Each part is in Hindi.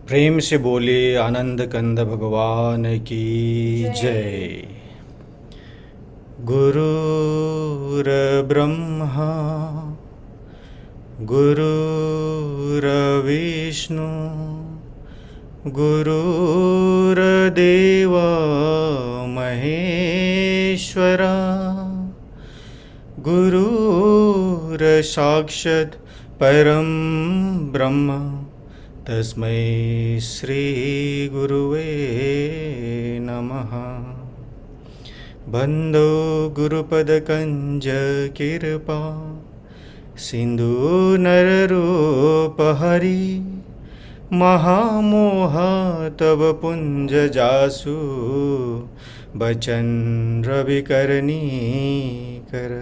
प्रेम से बोले आनंद कंद भगवान की जय। गुरुर् ब्रह्मा गुरुर्विष्णु गुरुर्देव महेश्वरा गुरुर्साक्षात् परं ब्रह्म तस्मै श्री गुरुवे नमः। बंदो गुरुपदकंज कृपा सिंधु नररूप हरि महामोह तब पुंज जासु बचन रविकरणी कर।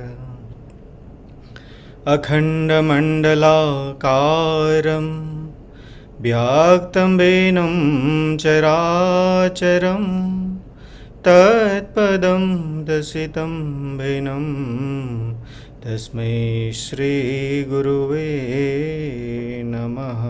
अखंड मंडलाकारं व्याक्तं वेनं चराचरं तत्पदं दर्शितं वेनं तस्मै श्री गुरुवे नमः।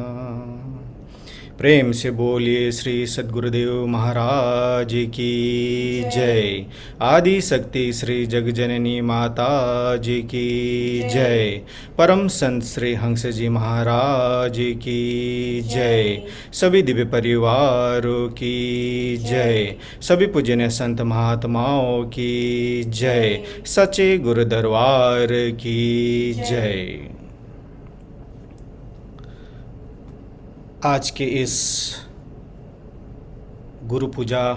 प्रेम से बोलिए श्री सद्गुरुदेव महाराज की जय। आदि शक्ति श्री जगजननी माता जी की जय। परम संत श्री हंस जी महाराज की जय। सभी दिव्य परिवारों की जय। सभी पूजनीय संत महात्माओं की जय। सच्चे गुरु दरबार की जय। आज के इस गुरु पूजा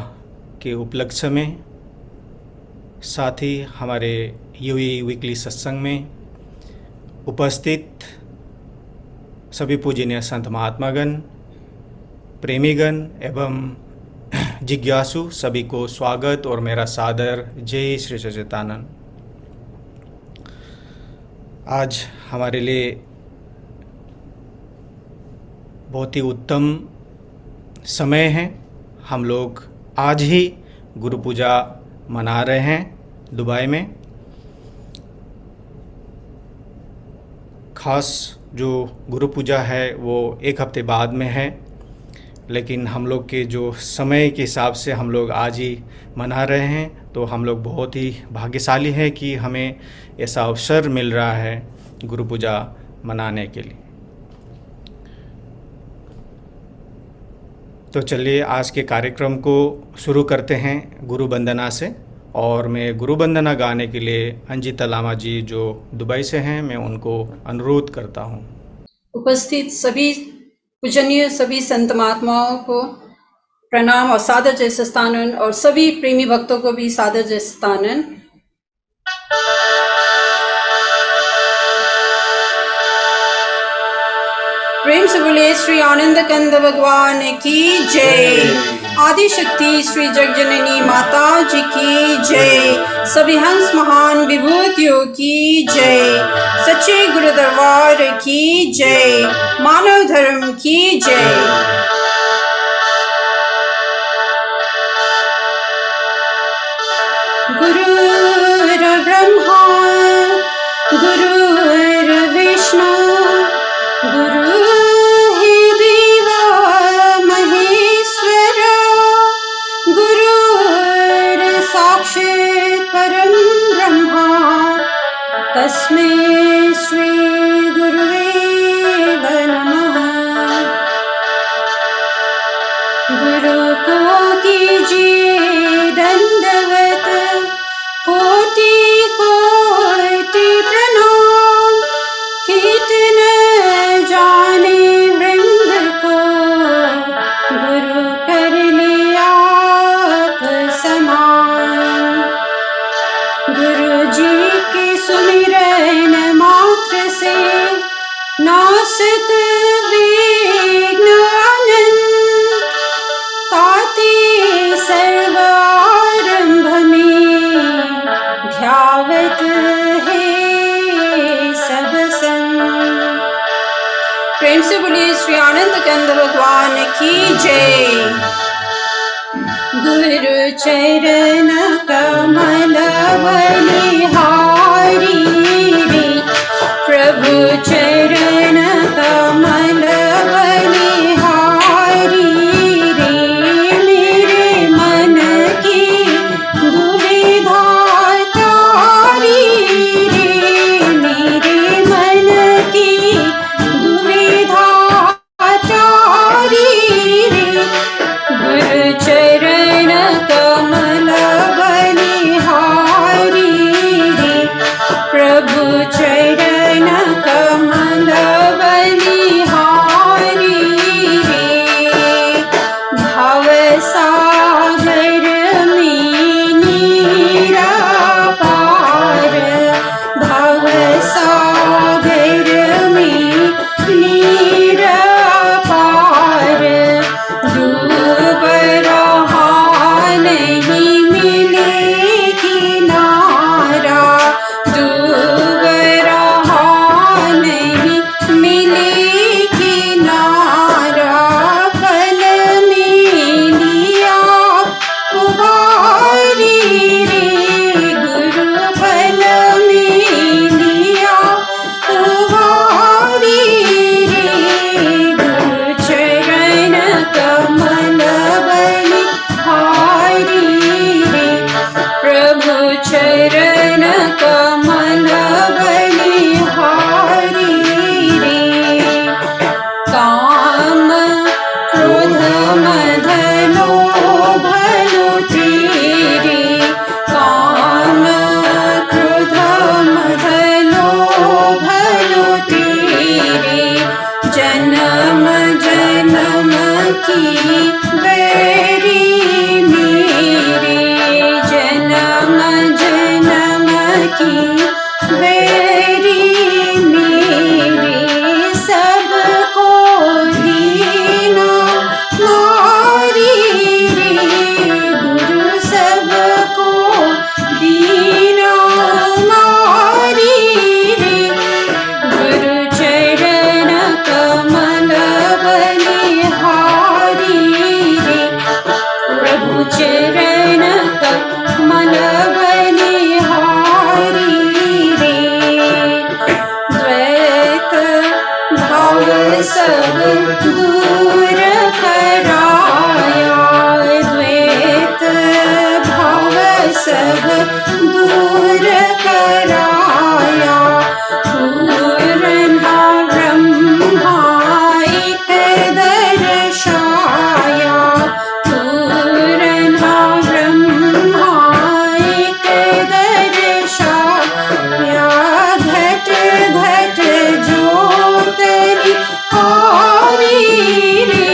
के उपलक्ष्य में साथ ही हमारे यूई वीकली सत्संग में उपस्थित सभी पूजनीय संत महात्मागण, प्रेमीगण एवं जिज्ञासु सभी को स्वागत और मेरा सादर जय श्री सच्चिदानंद। आज हमारे लिए बहुत ही उत्तम समय है। हम लोग आज ही गुरु पूजा मना रहे हैं दुबई में। ख़ास जो गुरु पूजा है वो एक हफ्ते बाद में है, लेकिन हम लोग के जो समय के हिसाब से हम लोग आज ही मना रहे हैं। तो हम लोग बहुत ही भाग्यशाली हैं कि हमें ऐसा अवसर मिल रहा है गुरु पूजा मनाने के लिए। तो चलिए आज के कार्यक्रम को शुरू करते हैं गुरु वंदना से। और मैं गुरु वंदना गाने के लिए अंजिता लामा जी जो दुबई से हैं, मैं उनको अनुरोध करता हूं। उपस्थित सभी पूजनीय सभी संत महात्माओं को प्रणाम और सादर जय सस्तानन, और सभी प्रेमी भक्तों को भी सादर जय सस्तानन। प्रेम से बोलिए श्री आनंद कंद भगवान की जय। आदि शक्ति श्री जगजननी माता जी की जय। सभी हंस महान विभूतियों की जय। सच्चे गुरु दरबार की जय। मानव धर्म की जय। गुरुर्ब्रह्मा गुरुर्विष्णु गुरुर्देव महेश्वरा गुरुर्साक्षात् परं ब्रह्म तस्मै श्री गुरुवे नमः। गुरु को कीजिए दंडवत कोटि कोटि प्रणाम। कीर्तन जाने वृंद को गुरु कर लिया आप समान। गुरु जी के सुमिरन मात्र से नासत विघ्न आनंद। ताते सर्वारंभ में ध्यावत है सब संग। प्रेम से बोलिए श्री आनंद कंद भगवान की जय। गुरु चरण कमल बलिहारी रे, प्रभु चरण कमल बलिहारी। चरण कमल बलिहारी रे द्वैत भाव सब दूर कराया द्वैत भाव सब दूर कराया पूर्ण ब्रह्मा एक दर्शाया पूर्ण ब्रह्मा एक दर्शाया घट घट ज्योतनि हारी रे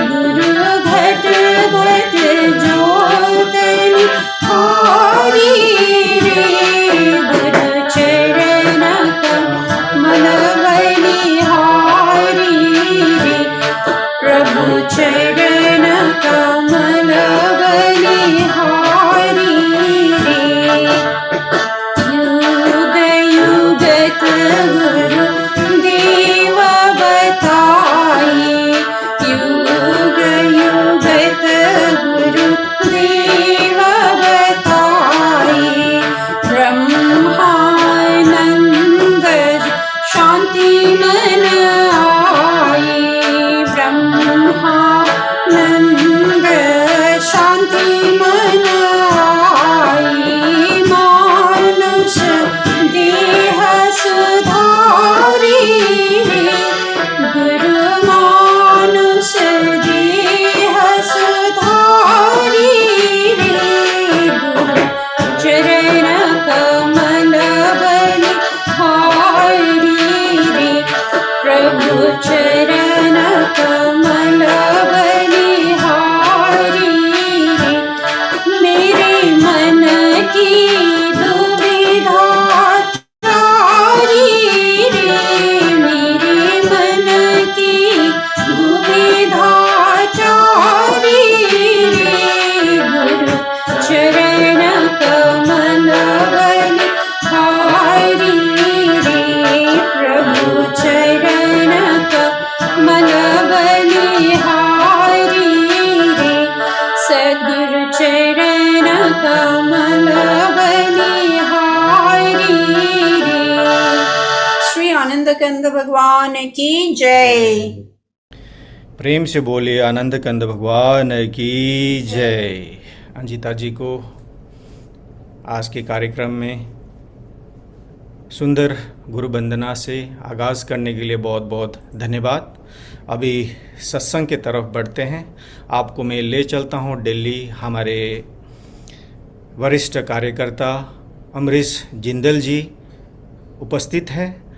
गुरु घट घट ज्योतनि हारी रे गुरु चरण कमल बलिहारी रे प्रभु चरण कमल बलिहारी रे युग युगत गुरु देव बताए युग युगत गुरु देव बताए ब्रह्मानंद शांति मन आए ब्रह्मानंद शांति मन आए मानुष देह सुधारी रे गुरु मानुष देह सुधारी रे गुरु चरण कमल बलिहारी रे प्रभु चरण कमल बलिहारी रे मेरे मन की दुविधा तारी रे मेरे मन की दुविधा तारी रे गुरु चरण कमल बलिहारी रे प्रभु चरण कमल बलिहारी रे सद्गुरु चरण कमल बलिहारी रे श्री आनंद कंद भगवान की जय प्रेम से बोलिए आनंद कंद भगवान की जय। अंजिता जी को आज के कार्यक्रम में सुंदर गुरु वंदना से आगाज़ करने के लिए बहुत बहुत धन्यवाद। अभी सत्संग की तरफ बढ़ते हैं। आपको मैं ले चलता हूँ दिल्ली। हमारे वरिष्ठ कार्यकर्ता अमरीश जिंदल जी उपस्थित हैं।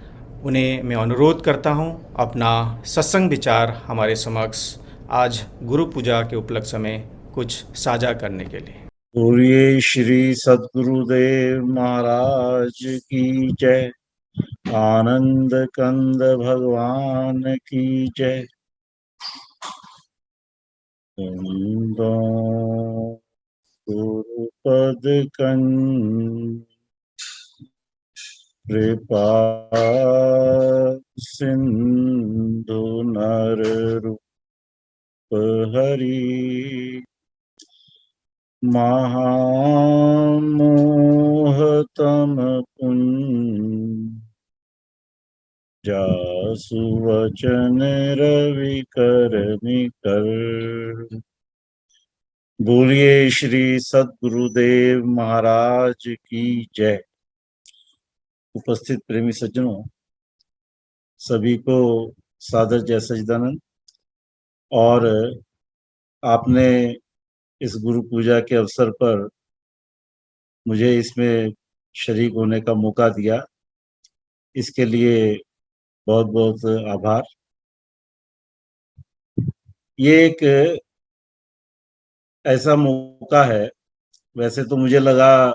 उन्हें मैं अनुरोध करता हूँ अपना सत्संग विचार हमारे समक्ष आज गुरु पूजा के उपलक्ष्य में कुछ साझा करने के लिए। बोलिए श्री सद्गुरुदेव महाराज की जय। आनंद कंद भगवान की जय। गुरुपद कंद कृपा सिंधु नर रूप हरि महामोहतम पुंज जासु वचन रवि कर निकर। बोलिए श्री सद्गुरुदेव महाराज की जय। उपस्थित प्रेमी सज्जनों, सभी को सादर जय सच्चिदानंद। और आपने इस गुरु पूजा के अवसर पर मुझे इसमें शरीक होने का मौका दिया, इसके लिए बहुत बहुत आभार। ये एक ऐसा मौका है, वैसे तो मुझे लगा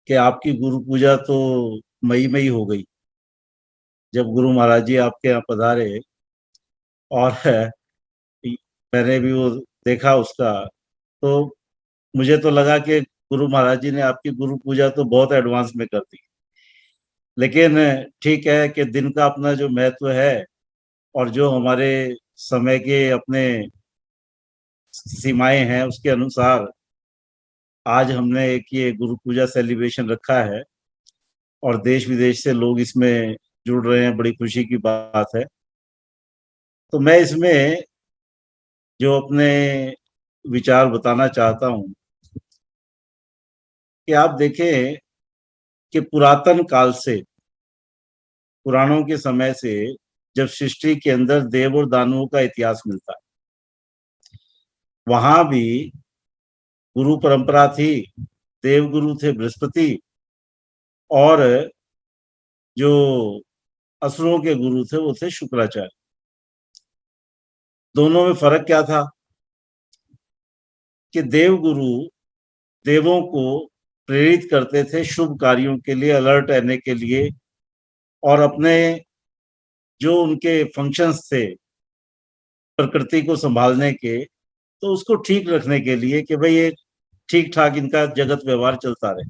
कि आपकी गुरु पूजा तो मई में ही हो गई जब गुरु महाराज जी आपके यहाँ पधारे, और मैंने भी वो देखा उसका, तो मुझे तो लगा कि गुरु महाराज जी ने आपकी गुरु पूजा तो बहुत एडवांस में कर दी। लेकिन ठीक है कि दिन का अपना जो महत्व है और जो हमारे समय के अपने सीमाएं हैं उसके अनुसार आज हमने एक ये गुरु पूजा सेलिब्रेशन रखा है और देश विदेश से लोग इसमें जुड़ रहे हैं, बड़ी खुशी की बात है। तो मैं इसमें जो अपने विचार बताना चाहता हूं कि आप देखें कि पुरातन काल से, पुराणों के समय से, जब सृष्टि के अंदर देव और दानवों का इतिहास मिलता है, वहां भी गुरु परंपरा थी। देव गुरु थे बृहस्पति, और जो असुरों के गुरु थे वो थे शुक्राचार्य। दोनों में फर्क क्या था कि देव गुरु देवों को प्रेरित करते थे शुभ कार्यों के लिए, अलर्ट रहने के लिए, और अपने जो उनके फंक्शंस थे प्रकृति को संभालने के, तो उसको ठीक रखने के लिए कि भाई ये ठीक ठाक इनका जगत व्यवहार चलता रहे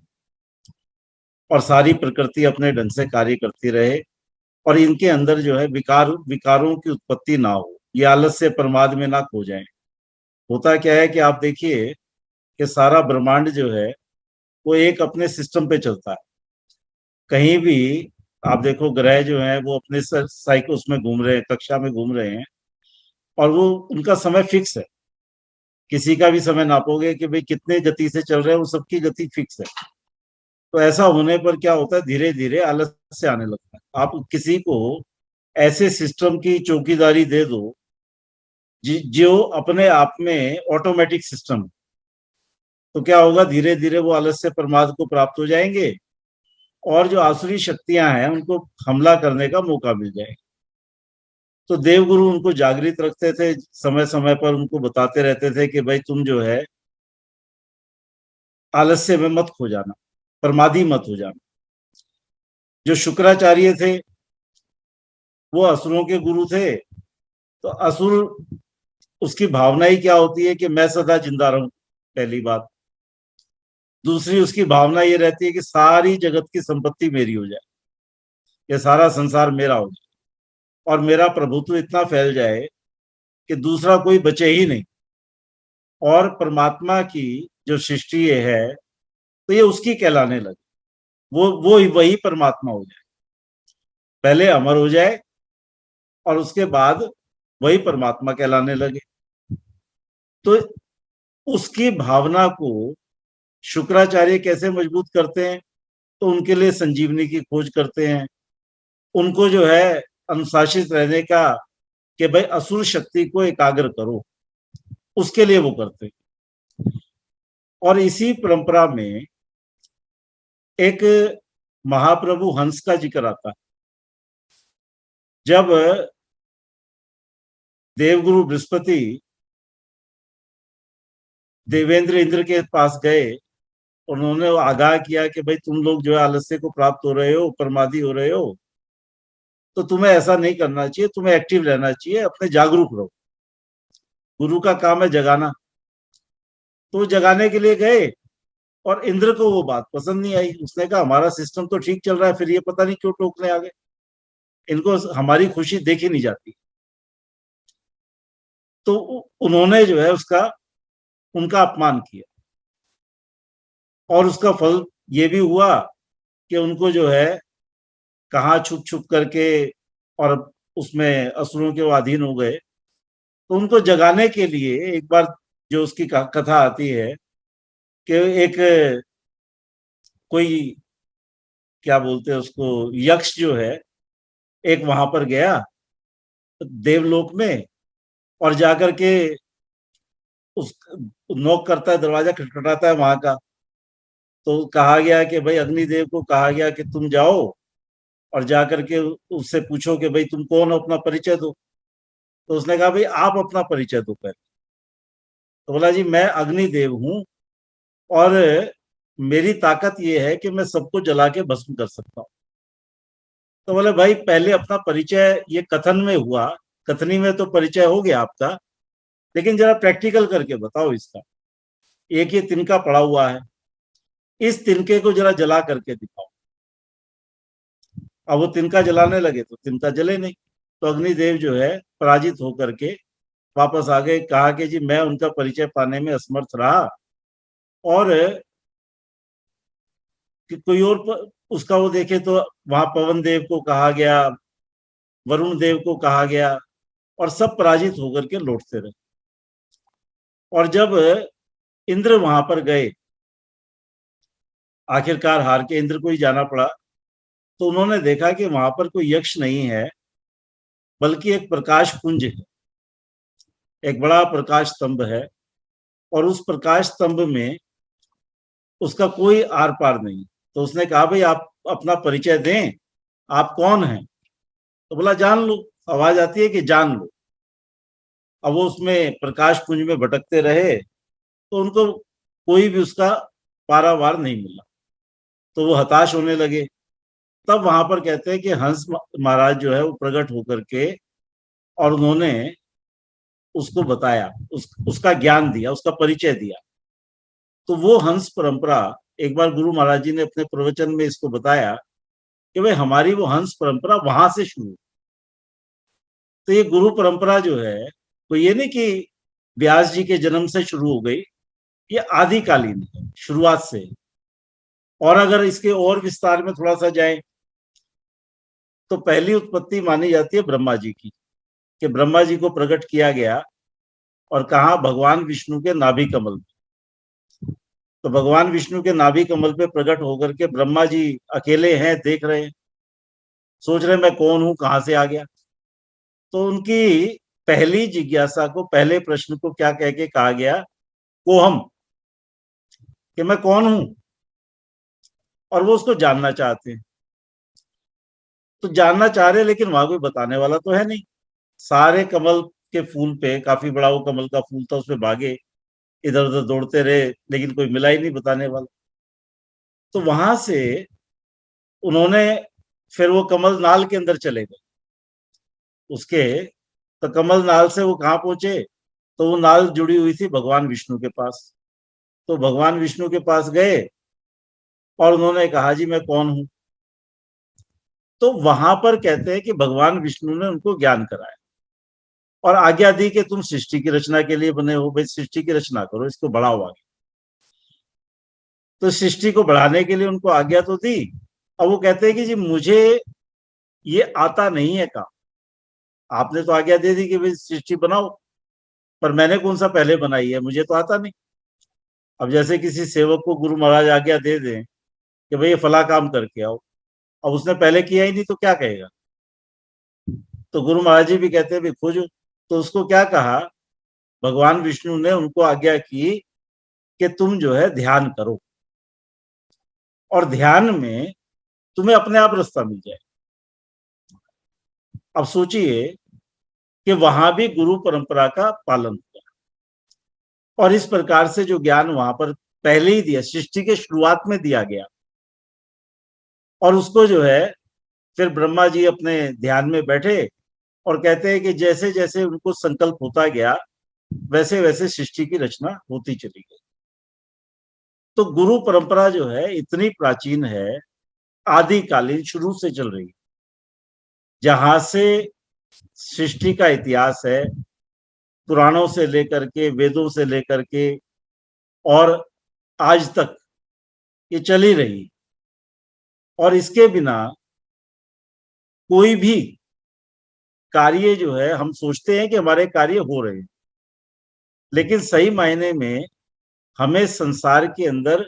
और सारी प्रकृति अपने ढंग से कार्य करती रहे और इनके अंदर जो है विकारों की उत्पत्ति ना हो, ये आलस्य प्रमाद में ना खो जाए। होता क्या है कि आप देखिए कि सारा ब्रह्मांड जो है वो एक अपने सिस्टम पे चलता है। कहीं भी आप देखो ग्रह जो है वो अपने साइकिल उसमें घूम रहे हैं, कक्षा में घूम रहे हैं, और वो उनका समय फिक्स है। किसी का भी समय नापोगे कि भाई कितने गति से चल रहे हैं, वो सबकी गति फिक्स है। तो ऐसा होने पर क्या होता है, धीरे धीरे आलस्य आने लगता है। आप किसी को ऐसे सिस्टम की चौकीदारी दे दो जो अपने आप में ऑटोमेटिक सिस्टम, तो क्या होगा, धीरे धीरे वो आलस्य प्रमाद को प्राप्त हो जाएंगे और जो आसुरी शक्तियां हैं उनको हमला करने का मौका मिल जाएगा। तो देवगुरु उनको जागृत रखते थे, समय समय पर उनको बताते रहते थे कि भाई तुम जो है आलस्य में मत खो जाना, प्रमादी मत हो जाना। जो शुक्राचार्य थे वो असुरों के गुरु थे। तो असुर, उसकी भावना ही क्या होती है कि मैं सदा जिंदा रहूं, पहली बात। दूसरी उसकी भावना ये रहती है कि सारी जगत की संपत्ति मेरी हो जाए, ये सारा संसार मेरा हो जाए और मेरा प्रभुत्व इतना फैल जाए कि दूसरा कोई बचे ही नहीं, और परमात्मा की जो सृष्टि है तो ये उसकी कहलाने लगे, वो वही परमात्मा हो जाए। पहले अमर हो जाए और उसके बाद वही परमात्मा कहलाने लगे। तो उसकी भावना को शुक्राचार्य कैसे मजबूत करते हैं, तो उनके लिए संजीवनी की खोज करते हैं। उनको जो है अनुशासित रहने का, कि भाई असुर शक्ति को एकाग्र करो, उसके लिए वो करते हैं। और इसी परंपरा में एक महाप्रभु हंस का जिक्र आता है। जब देवगुरु बृहस्पति देवेंद्र इंद्र के पास गए, उन्होंने आगाह किया कि भाई तुम लोग जो है आलस्य को प्राप्त हो रहे हो, प्रमादी हो रहे हो, तो तुम्हें ऐसा नहीं करना चाहिए, तुम्हें एक्टिव रहना चाहिए, अपने जागरूक रहो। गुरु का काम है जगाना। तो जगाने के लिए गए और इंद्र को वो बात पसंद नहीं आई। उसने कहा हमारा सिस्टम तो ठीक चल रहा है, फिर ये पता नहीं क्यों टोकने आ गए, इनको हमारी खुशी देखी नहीं जाती। तो उन्होंने जो है उनका अपमान किया, और उसका फल ये भी हुआ कि उनको जो है कहाँ छुप छुप करके, और उसमें असुरों के वो अधीन हो गए। तो उनको जगाने के लिए एक बार जो उसकी कथा आती है कि एक कोई, क्या बोलते हैं उसको, यक्ष जो है एक वहां पर गया देवलोक में, और जाकर के उस नॉक करता है, दरवाजा खटखटाता है वहां का। तो कहा गया कि भाई अग्निदेव को कहा गया कि तुम जाओ और जाकर के उससे पूछो कि भाई तुम कौन हो, अपना परिचय दो। तो उसने कहा भाई आप अपना परिचय दो पहले। तो बोला जी मैं अग्निदेव हूं और मेरी ताकत ये है कि मैं सबको जला के भस्म कर सकता हूँ। तो बोले भाई पहले अपना परिचय, ये कथन में हुआ, कथनी में तो परिचय हो गया आपका, लेकिन जरा प्रैक्टिकल करके बताओ इसका। एक ये तिनका पड़ा हुआ है, इस तिनके को जरा जला करके दिखाओ। अब वो तिनका जलाने लगे तो तिनका जले नहीं। तो अग्निदेव जो है पराजित होकर के वापस आ गए। कहा कि जी मैं उनका परिचय पाने में असमर्थ रहा, और कि कोई और उसका वो देखे तो वहां पवन देव को कहा गया, वरुण देव को कहा गया, और सब पराजित होकर के लौटते रहे। और जब इंद्र वहां पर गए, आखिरकार हार के इंद्र को ही जाना पड़ा, तो उन्होंने देखा कि वहां पर कोई यक्ष नहीं है, बल्कि एक प्रकाश पुंज है, एक बड़ा प्रकाश स्तंभ है, और उस प्रकाश स्तंभ में उसका कोई आर पार नहीं। तो उसने कहा भाई आप अपना परिचय दें, आप कौन हैं? तो बोला जान लो, आवाज आती है कि जान लो। अब वो उसमें प्रकाश पुंज में भटकते रहे, तो उनको कोई भी उसका पारावार नहीं मिला, तो वो हताश होने लगे। तब वहां पर कहते हैं कि हंस महाराज जो है वो प्रकट होकर के, और उन्होंने उसको बताया, उसका ज्ञान दिया, उसका परिचय दिया। तो वो हंस परंपरा, एक बार गुरु महाराज जी ने अपने प्रवचन में इसको बताया कि भाई हमारी वो हंस परंपरा वहां से शुरू। तो ये गुरु परंपरा जो है, तो ये नहीं कि व्यास जी के जन्म से शुरू हो गई, ये आदिकालीन है, शुरुआत से। और अगर इसके और विस्तार में थोड़ा सा जाए, तो पहली उत्पत्ति मानी जाती है ब्रह्मा जी की, कि ब्रह्मा जी को प्रकट किया गया, और कहा भगवान विष्णु के नाभि कमल में। तो भगवान विष्णु के नाभि कमल पे प्रकट होकर के ब्रह्मा जी अकेले हैं, देख रहे हैं, सोच रहे हैं मैं कौन हूं, कहां से आ गया। तो उनकी पहली जिज्ञासा को, पहले प्रश्न को क्या कह के कहा गया? कोहम, कि मैं कौन हूं, और वो उसको जानना चाहते हैं। तो जानना चाह रहे, लेकिन वहां कोई बताने वाला तो है नहीं। सारे कमल के फूल पे, काफी बड़ा वो कमल का फूल था, उसमें भागे, इधर उधर दौड़ते रहे, लेकिन कोई मिला ही नहीं बताने वाला। तो वहां से उन्होंने फिर वो कमल नाल के अंदर चले गए उसके। तो कमल नाल से वो कहाँ पहुंचे? तो वो नाल जुड़ी हुई थी भगवान विष्णु के पास। तो भगवान विष्णु के पास गए, और उन्होंने कहा जी मैं कौन हूं। तो वहां पर कहते हैं कि भगवान विष्णु ने उनको ज्ञान कराया, और आज्ञा दी कि तुम सृष्टि की रचना के लिए बने हो, भाई सृष्टि की रचना करो, इसको बढ़ाओ आगे। तो सृष्टि को बढ़ाने के लिए उनको आज्ञा तो दी। अब वो कहते हैं कि जी मुझे ये आता नहीं है काम, आपने तो आज्ञा दे दी कि भाई सृष्टि बनाओ, पर मैंने कौन सा पहले बनाई है, मुझे तो आता नहीं। अब जैसे किसी सेवक को गुरु महाराज आज्ञा दे दें कि भाई ये फला काम करके आओ, अब उसने पहले किया ही नहीं तो क्या कहेगा? तो गुरु महाराज जी भी कहते हैं भाई खोजो। तो उसको क्या कहा? भगवान विष्णु ने उनको आज्ञा की कि तुम जो है ध्यान करो, और ध्यान में तुम्हें अपने आप रास्ता मिल जाए। अब सोचिए कि वहां भी गुरु परंपरा का पालन हुआ, और इस प्रकार से जो ज्ञान वहां पर पहले ही दिया, सृष्टि के शुरुआत में दिया गया, और उसको जो है फिर ब्रह्मा जी अपने ध्यान में बैठे, और कहते हैं कि जैसे जैसे उनको संकल्प होता गया, वैसे वैसे सृष्टि की रचना होती चली गई। तो गुरु परंपरा जो है इतनी प्राचीन है, आदिकालीन, शुरू से चल रही है। जहां से सृष्टि का इतिहास है, पुराणों से लेकर के, वेदों से लेकर के, और आज तक ये चली रही। और इसके बिना कोई भी कार्य जो है, हम सोचते हैं कि हमारे कार्य हो रहे हैं, लेकिन सही मायने में हमें संसार के अंदर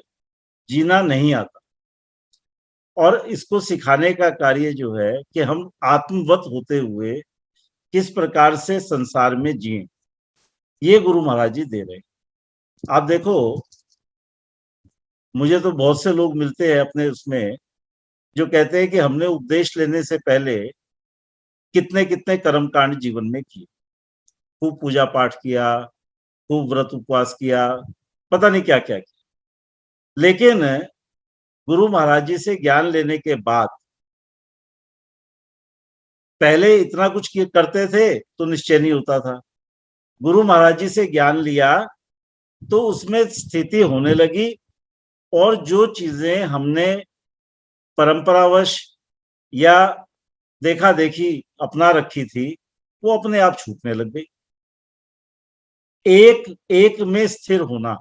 जीना नहीं आता। और इसको सिखाने का कार्य जो है कि हम आत्मवत होते हुए किस प्रकार से संसार में जिए, ये गुरु महाराज जी दे रहे हैं। आप देखो, मुझे तो बहुत से लोग मिलते हैं अपने उसमें, जो कहते हैं कि हमने उपदेश लेने से पहले कितने कितने कर्मकांड जीवन में किए, खूब पूजा पाठ किया, खूब व्रत उपवास किया, पता नहीं क्या क्या किया, लेकिन गुरु महाराज जी से ज्ञान लेने के बाद पहले इतना कुछ करते थे तो निश्चय नहीं होता था। गुरु महाराज जी से ज्ञान लिया तो उसमें स्थिति होने लगी, और जो चीजें हमने परंपरावश या देखा देखी अपना रखी थी, वो अपने आप छूटने लग गई। एक एक में स्थिर होना,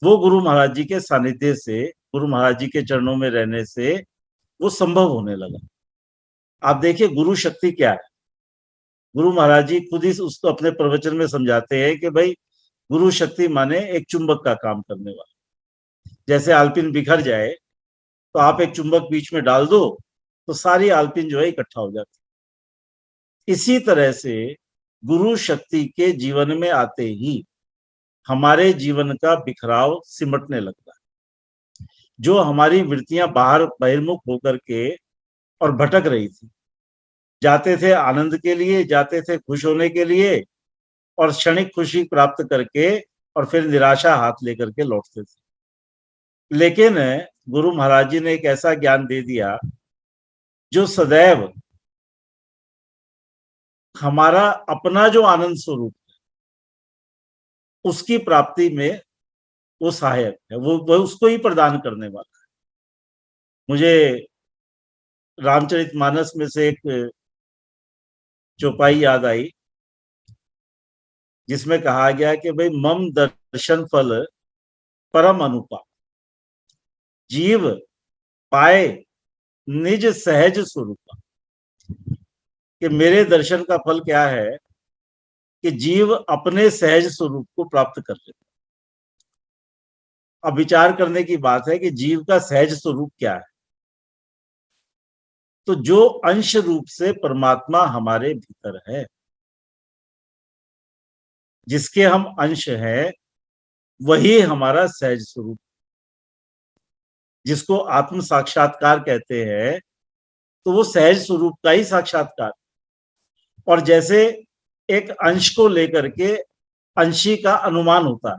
वो गुरु महाराज जी के सानिध्य से, गुरु महाराज जी के चरणों में रहने से वो संभव होने लगा। आप देखिए गुरु शक्ति क्या है। गुरु महाराज जी खुद ही उसको अपने प्रवचन में समझाते हैं कि भाई गुरु शक्ति माने एक चुंबक का काम करने वाला। जैसे आलपिन बिखर जाए तो आप एक चुंबक बीच में डाल दो तो सारी आलपिन जो है इकट्ठा हो जाती। इसी तरह से गुरु शक्ति के जीवन में आते ही हमारे जीवन का बिखराव सिमटने लगता है। जो हमारी वृत्तियां बाहर बहिर्मुख होकर के और भटक रही थी, जाते थे आनंद के लिए, जाते थे खुश होने के लिए, और क्षणिक खुशी प्राप्त करके और फिर निराशा हाथ लेकर के लौटते थे। लेकिन गुरु महाराज जी ने एक ऐसा ज्ञान दे दिया जो सदैव हमारा अपना जो आनंद स्वरूप है उसकी प्राप्ति में वो सहायक है, वो उसको ही प्रदान करने वाला है। मुझे रामचरितमानस में से एक चौपाई याद आई जिसमें कहा गया कि भाई मम दर्शन फल परम अनुपा, जीव पाए निज सहज स्वरूपा। कि मेरे दर्शन का फल क्या है कि जीव अपने सहज स्वरूप को प्राप्त कर लेता। अब विचार करने की बात है कि जीव का सहज स्वरूप क्या है। तो जो अंश रूप से परमात्मा हमारे भीतर है, जिसके हम अंश हैं, वही हमारा सहज स्वरूप, जिसको आत्म साक्षात्कार कहते हैं। तो वो सहज स्वरूप का ही साक्षात्कार। और जैसे एक अंश को लेकर के अंशी का अनुमान होता है।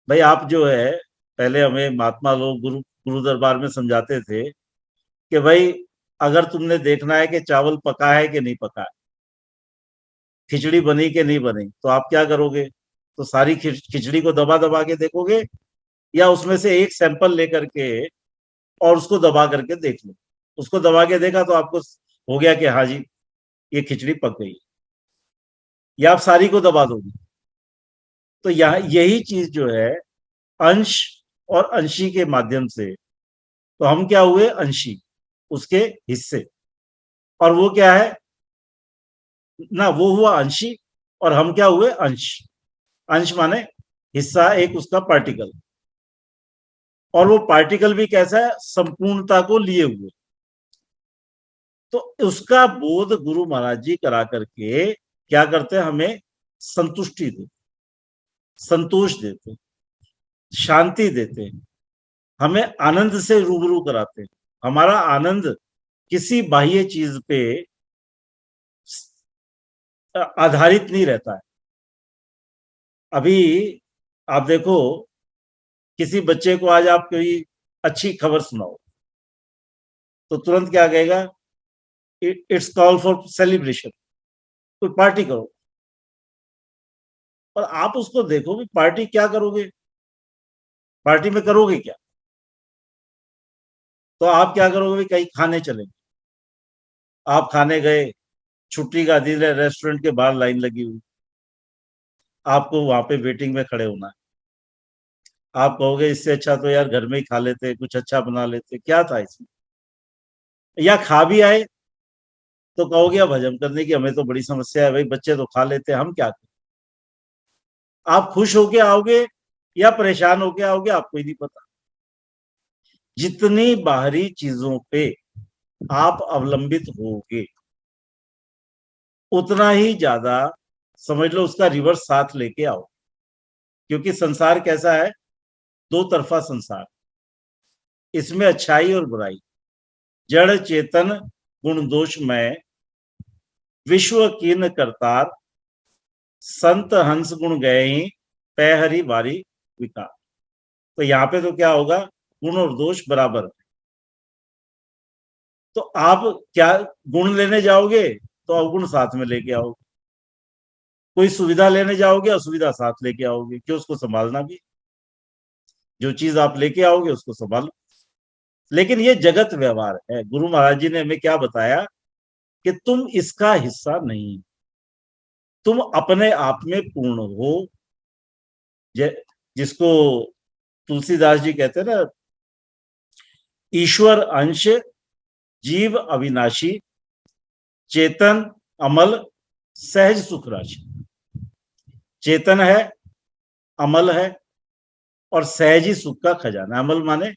भाई आप जो है, पहले हमें महात्मा लोग गुरु दरबार में समझाते थे कि भाई अगर तुमने देखना है कि चावल पका है कि नहीं पका है, खिचड़ी बनी कि नहीं बनी, तो आप क्या करोगे? तो सारी खिचड़ी को दबा दबा के देखोगे, या उसमें से एक सैंपल लेकर के और उसको दबा करके देख लो। उसको दबा के देखा तो आपको हो गया कि हाँ जी ये खिचड़ी पक गई, या आप सारी को दबा दोगे। तो यहाँ यही चीज जो है, अंश और अंशी के माध्यम से, तो हम क्या हुए? अंशी, उसके हिस्से। और वो क्या है ना, वो हुआ अंशी और हम क्या हुए? अंश। अंश माने हिस्सा, एक उसका पार्टिकल। और वो पार्टिकल भी कैसा है? संपूर्णता को लिए हुए। तो उसका बोध गुरु महाराज जी करा करके क्या करते हैं? हमें संतुष्टि देते, संतोष देते, शांति देते, हमें आनंद से रूबरू कराते। हमारा आनंद किसी बाह्य चीज पे आधारित नहीं रहता है। अभी आप देखो, किसी बच्चे को आज आप कोई अच्छी खबर सुनाओ तो तुरंत क्या कहेगा? इट्स कॉल फॉर सेलिब्रेशन, कोई पार्टी करो। और आप उसको देखो कि पार्टी क्या करोगे, पार्टी में करोगे क्या? तो आप क्या करोगे? कहीं खाने चलेंगे। आप खाने गए, छुट्टी का दिन है, रेस्टोरेंट के बाहर लाइन लगी हुई, आपको वहां पे वेटिंग में खड़े होना है। आप कहोगे इससे अच्छा तो यार घर में ही खा लेते, कुछ अच्छा बना लेते, क्या था इसमें? या खा भी आए तो कहोगे अब हजम करने की हमें तो बड़ी समस्या है, भाई बच्चे तो खा लेते, हम क्या करें? आप खुश होके आओगे या परेशान होके आओगे, आपको ही नहीं पता। जितनी बाहरी चीजों पे आप अवलंबित होगे, उतना ही ज्यादा समझ लो उसका रिवर्स साथ लेके आओ। क्योंकि संसार कैसा है? दो तरफा संसार, इसमें अच्छाई और बुराई, जड़ चेतन गुण दोषमय, विश्व कीन करतार, संत हंस गुण गए ही, पै हरि वारी विकार। तो यहाँ पे तो क्या होगा? गुण और दोष बराबर। तो आप क्या गुण लेने जाओगे तो अवगुण साथ में लेके आओगे, कोई सुविधा लेने जाओगे असुविधा साथ लेके आओगे, क्यों? उसको संभालना भी, जो चीज आप लेके आओगे उसको संभालो। लेकिन ये जगत व्यवहार है। गुरु महाराज जी ने हमें क्या बताया कि तुम इसका हिस्सा नहीं, तुम अपने आप में पूर्ण हो। जिसको तुलसीदास जी कहते हैं ना, ईश्वर अंश, जीव अविनाशी, चेतन अमल, सहज सुख राशि। चेतन है, अमल है, और सहज ही सुख का खजाना। अमल माने,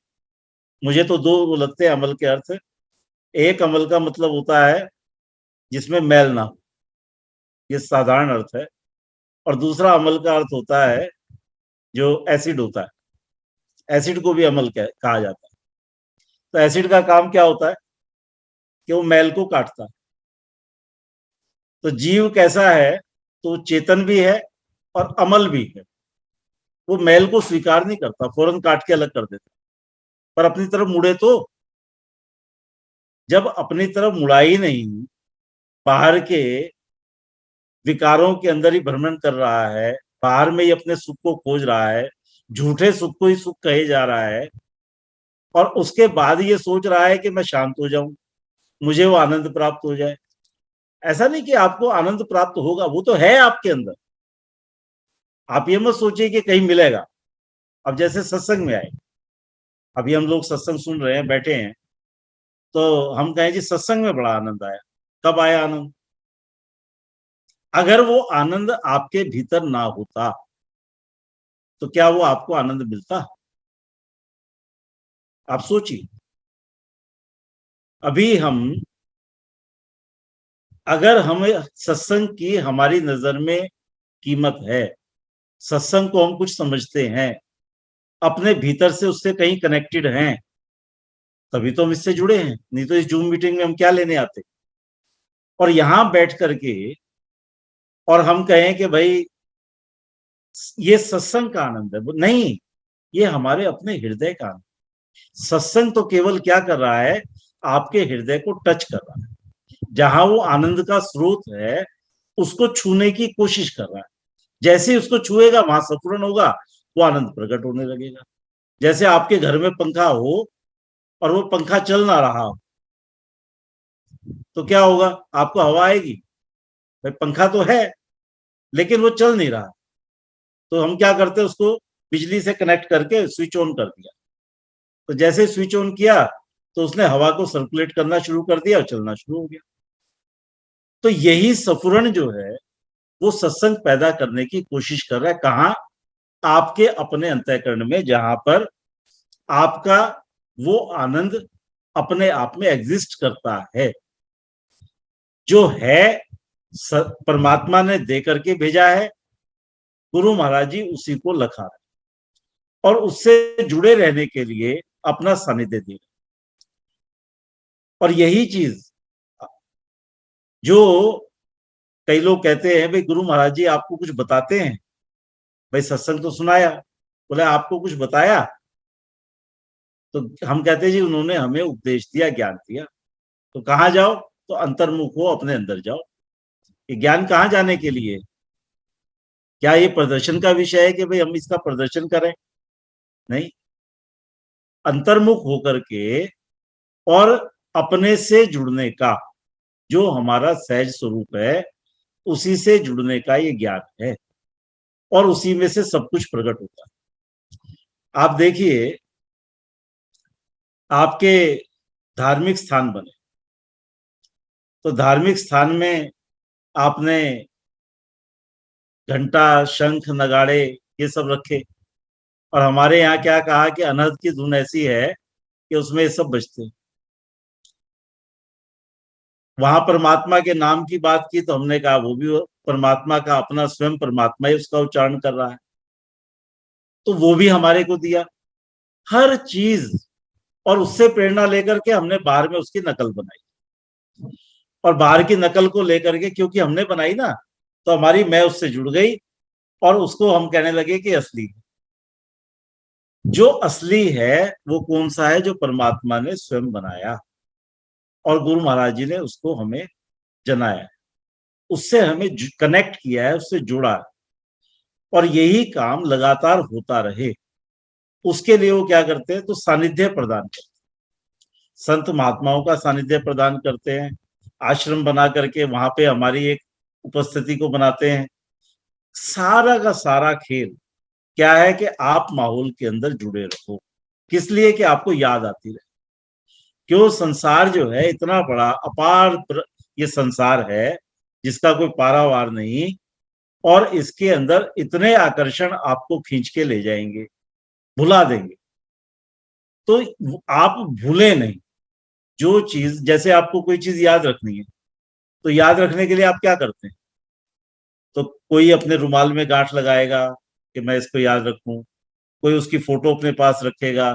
मुझे तो दो वो लगते हैं अमल के अर्थ। एक अमल का मतलब होता है जिसमें मैल ना हो, ये साधारण अर्थ है। और दूसरा अमल का अर्थ होता है जो एसिड होता है। एसिड को भी अमल कहा जाता है। तो एसिड का काम क्या होता है कि वो मैल को काटता है। तो जीव कैसा है, तो चेतन भी है और अमल भी है। वो मैल को स्वीकार नहीं करता, फौरन काट के अलग कर देता, पर अपनी तरफ मुड़े तो। जब अपनी तरफ मुड़ा ही नहीं, बाहर के विकारों के अंदर ही भ्रमण कर रहा है, बाहर में ही अपने सुख को खोज रहा है, झूठे सुख को ही सुख कहे जा रहा है, और उसके बाद ये सोच रहा है कि मैं शांत हो जाऊं, मुझे वो आनंद प्राप्त हो जाए। ऐसा नहीं कि आपको आनंद प्राप्त होगा, वो तो है आपके अंदर। आप ये मत सोचिए कि कहीं मिलेगा। अब जैसे सत्संग में आए, अभी हम लोग सत्संग सुन रहे हैं, बैठे हैं, तो हम कहें जी सत्संग में बड़ा आनंद आया। कब आया आनंद? अगर वो आनंद आपके भीतर ना होता तो क्या वो आपको आनंद मिलता? आप सोचिए। अभी अगर हमें सत्संग की हमारी नजर में कीमत है, सत्संग को हम कुछ समझते हैं, अपने भीतर से उससे कहीं कनेक्टेड हैं, तभी तो हम इससे जुड़े हैं। नहीं तो इस जूम मीटिंग में हम क्या लेने आते? और यहां बैठ करके और हम कहें कि भाई ये सत्संग का आनंद है, नहीं, ये हमारे अपने हृदय का आनंद। सत्संग तो केवल क्या कर रहा है, आपके हृदय को टच कर रहा है। जहां वो आनंद का स्रोत है उसको छूने की कोशिश कर रहा है। जैसे ही उसको छुएगा वहां सफुरन होगा, वो आनंद प्रकट होने लगेगा। जैसे आपके घर में पंखा हो और वो पंखा चल ना रहा हो, तो क्या होगा? आपको हवा आएगी? भाई पंखा तो है लेकिन वो चल नहीं रहा, तो हम क्या करते हैं, उसको बिजली से कनेक्ट करके स्विच ऑन कर दिया। तो जैसे स्विच ऑन किया तो उसने हवा को सर्कुलेट करना शुरू कर दिया और चलना शुरू हो गया। तो यही सफुरन जो है वो सत्संग पैदा करने की कोशिश कर रहा है। कहां? आपके अपने अंतःकरण में, जहां पर आपका वो आनंद अपने आप में एग्जिस्ट करता है। जो है परमात्मा ने दे करके भेजा है, गुरु महाराज जी उसी को लखा रहे और उससे जुड़े रहने के लिए अपना सानिध्य दे रहे। और यही चीज जो कई लोग कहते हैं, भाई गुरु महाराज जी आपको कुछ बताते हैं। भाई सत्संग तो सुनाया, बोले आपको कुछ बताया? तो हम कहते हैं जी उन्होंने हमें उपदेश दिया, ज्ञान दिया। तो कहाँ जाओ? तो अंतर्मुख हो, अपने अंदर जाओ। ये ज्ञान कहाँ जाने के लिए? क्या ये प्रदर्शन का विषय है कि भाई हम इसका प्रदर्शन करें? नहीं, अंतर्मुख होकर के और अपने से जुड़ने का, जो हमारा सहज स्वरूप है उसी से जुड़ने का ये ज्ञान है, और उसी में से सब कुछ प्रकट होता है। आप देखिए, आपके धार्मिक स्थान बने, तो धार्मिक स्थान में आपने घंटा, शंख, नगाड़े ये सब रखे, और हमारे यहाँ क्या कहा कि अनहद की धुन ऐसी है कि उसमें ये सब बजते हैं। वहां परमात्मा के नाम की बात की तो हमने कहा वो भी परमात्मा का अपना स्वयं परमात्मा ही उसका उच्चारण कर रहा है, तो वो भी हमारे को दिया हर चीज। और उससे प्रेरणा लेकर के हमने बाहर में उसकी नकल बनाई, और बाहर की नकल को लेकर के क्योंकि हमने बनाई ना, तो हमारी मैं उससे जुड़ गई और उसको हम कहने लगे कि असली है। जो असली है वो कौन सा है? जो परमात्मा ने स्वयं बनाया और गुरु महाराज जी ने उसको हमें जनाया, उससे हमें कनेक्ट किया है, उससे जोड़ा है। और यही काम लगातार होता रहे, उसके लिए वो क्या करते हैं? तो सानिध्य प्रदान करते हैं, संत महात्माओं का सानिध्य प्रदान करते हैं। आश्रम बना करके वहां पे हमारी एक उपस्थिति को बनाते हैं। सारा का सारा खेल क्या है कि आप माहौल के अंदर जुड़े रहो, किस लिए कि आपको याद आती रहे। क्यों, संसार जो है इतना बड़ा अपार ये संसार है जिसका कोई पारावार नहीं, और इसके अंदर इतने आकर्षण आपको खींच के ले जाएंगे, भुला देंगे। तो आप भूले नहीं। जो चीज, जैसे आपको कोई चीज याद रखनी है तो याद रखने के लिए आप क्या करते हैं? तो कोई अपने रुमाल में गांठ लगाएगा कि मैं इसको याद रखूं, कोई उसकी फोटो अपने पास रखेगा,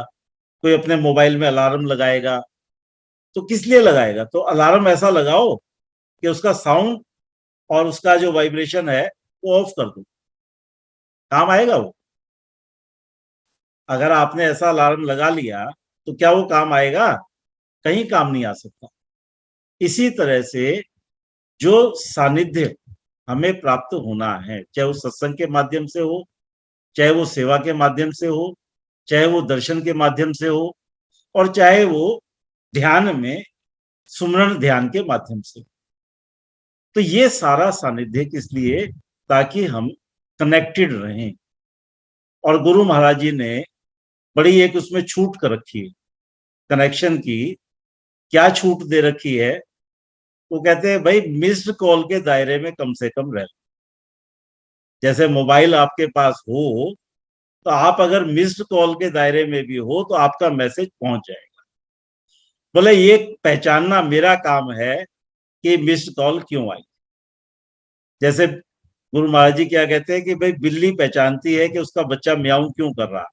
कोई अपने मोबाइल में अलार्म लगाएगा। तो किस लिए लगाएगा? तो अलार्म ऐसा लगाओ कि उसका साउंड और उसका जो वाइब्रेशन है वो ऑफ कर दो, काम आएगा वो। अगर आपने ऐसा अलार्म लगा लिया तो क्या वो काम आएगा? कहीं काम नहीं आ सकता। इसी तरह से जो सानिध्य हमें प्राप्त होना है, चाहे वो सत्संग के माध्यम से हो, चाहे वो सेवा के माध्यम से हो, चाहे वो दर्शन के माध्यम से हो, और चाहे वो ध्यान में सुमरण ध्यान के माध्यम से। तो ये सारा सानिध्य किस लिए? ताकि हम कनेक्टेड रहें। और गुरु महाराज जी ने बड़ी एक उसमें छूट कर रखी है कनेक्शन की। क्या छूट दे रखी है? वो कहते हैं भाई मिस्ड कॉल के दायरे में कम से कम रह। जैसे मोबाइल आपके पास हो तो आप अगर मिस्ड कॉल के दायरे में भी हो तो आपका मैसेज पहुंच जाएगा। बोले ये पहचानना मेरा काम है कि मिस्ड कॉल क्यों आई। जैसे गुरु महाराज जी क्या कहते हैं कि भाई बिल्ली पहचानती है कि उसका बच्चा म्याऊं क्यों कर रहा है,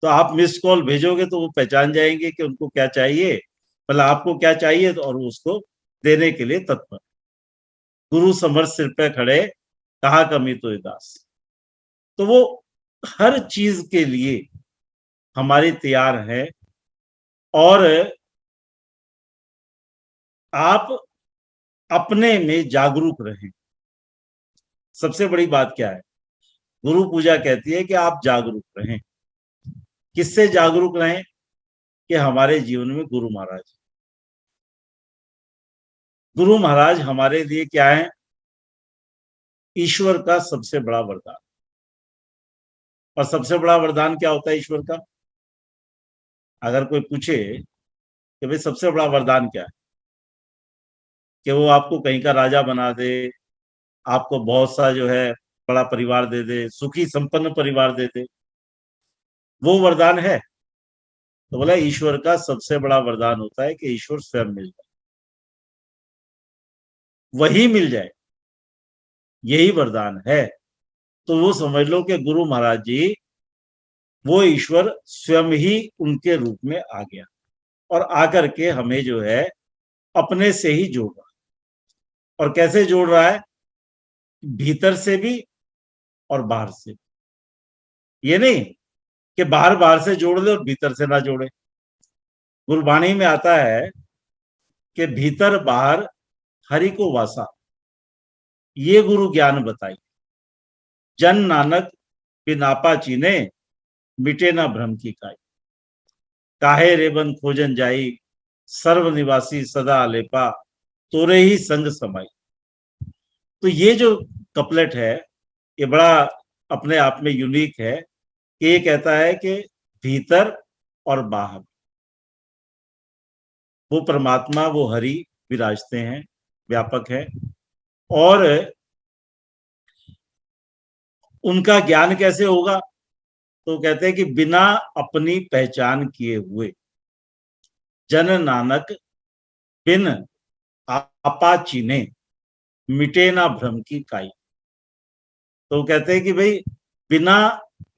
तो आप मिस्ड कॉल भेजोगे तो वो पहचान जाएंगे कि उनको क्या चाहिए, मतलब आपको क्या चाहिए, और उसको देने के लिए तत्पर। गुरु समर सिर पे खड़े, कहा कमी तो दास। तो वो हर चीज के लिए हमारी तैयार है। और आप अपने में जागरूक रहें। सबसे बड़ी बात क्या है? गुरु पूजा कहती है कि आप जागरूक रहें। किससे जागरूक रहें? कि हमारे जीवन में गुरु महाराज। गुरु महाराज हमारे लिए क्या है? ईश्वर का सबसे बड़ा वरदान। और सबसे बड़ा वरदान क्या होता है ईश्वर का? अगर कोई पूछे कि भाई सबसे बड़ा वरदान क्या है, कि वो आपको कहीं का राजा बना दे, आपको बहुत सा जो है बड़ा परिवार दे दे, सुखी संपन्न परिवार दे दे, वो वरदान है? तो बोला ईश्वर का सबसे बड़ा वरदान होता है कि ईश्वर स्वयं मिल जाए, वही मिल जाए, यही वरदान है। तो वो समझ लो कि गुरु महाराज जी, वो ईश्वर स्वयं ही उनके रूप में आ गया और आकर के हमें जो है अपने से ही जोड़ रहा है। और कैसे जोड़ रहा है? भीतर से भी और बाहर से भी। ये नहीं कि बाहर बाहर से जोड़ ले और भीतर से ना जोड़े। गुरबाणी में आता है कि भीतर बाहर हरि को वासा, ये गुरु ज्ञान बताई। जन नानक बिनापा चीने, मिटे ना भ्रम की काई। काहे रेबन खोजन जाई, सर्व निवासी सदा लेपा, तोरे ही संग समाई। तो ये जो कपलेट है ये बड़ा अपने आप में यूनिक है। ये कहता है कि भीतर और बाहर वो परमात्मा, वो हरि विराजते हैं, व्यापक है। और उनका ज्ञान कैसे होगा? तो कहते हैं कि बिना अपनी पहचान किए हुए, जन नानक बिन आपा चीने, मिटे ना भ्रम की काई। तो कहते हैं कि भाई बिना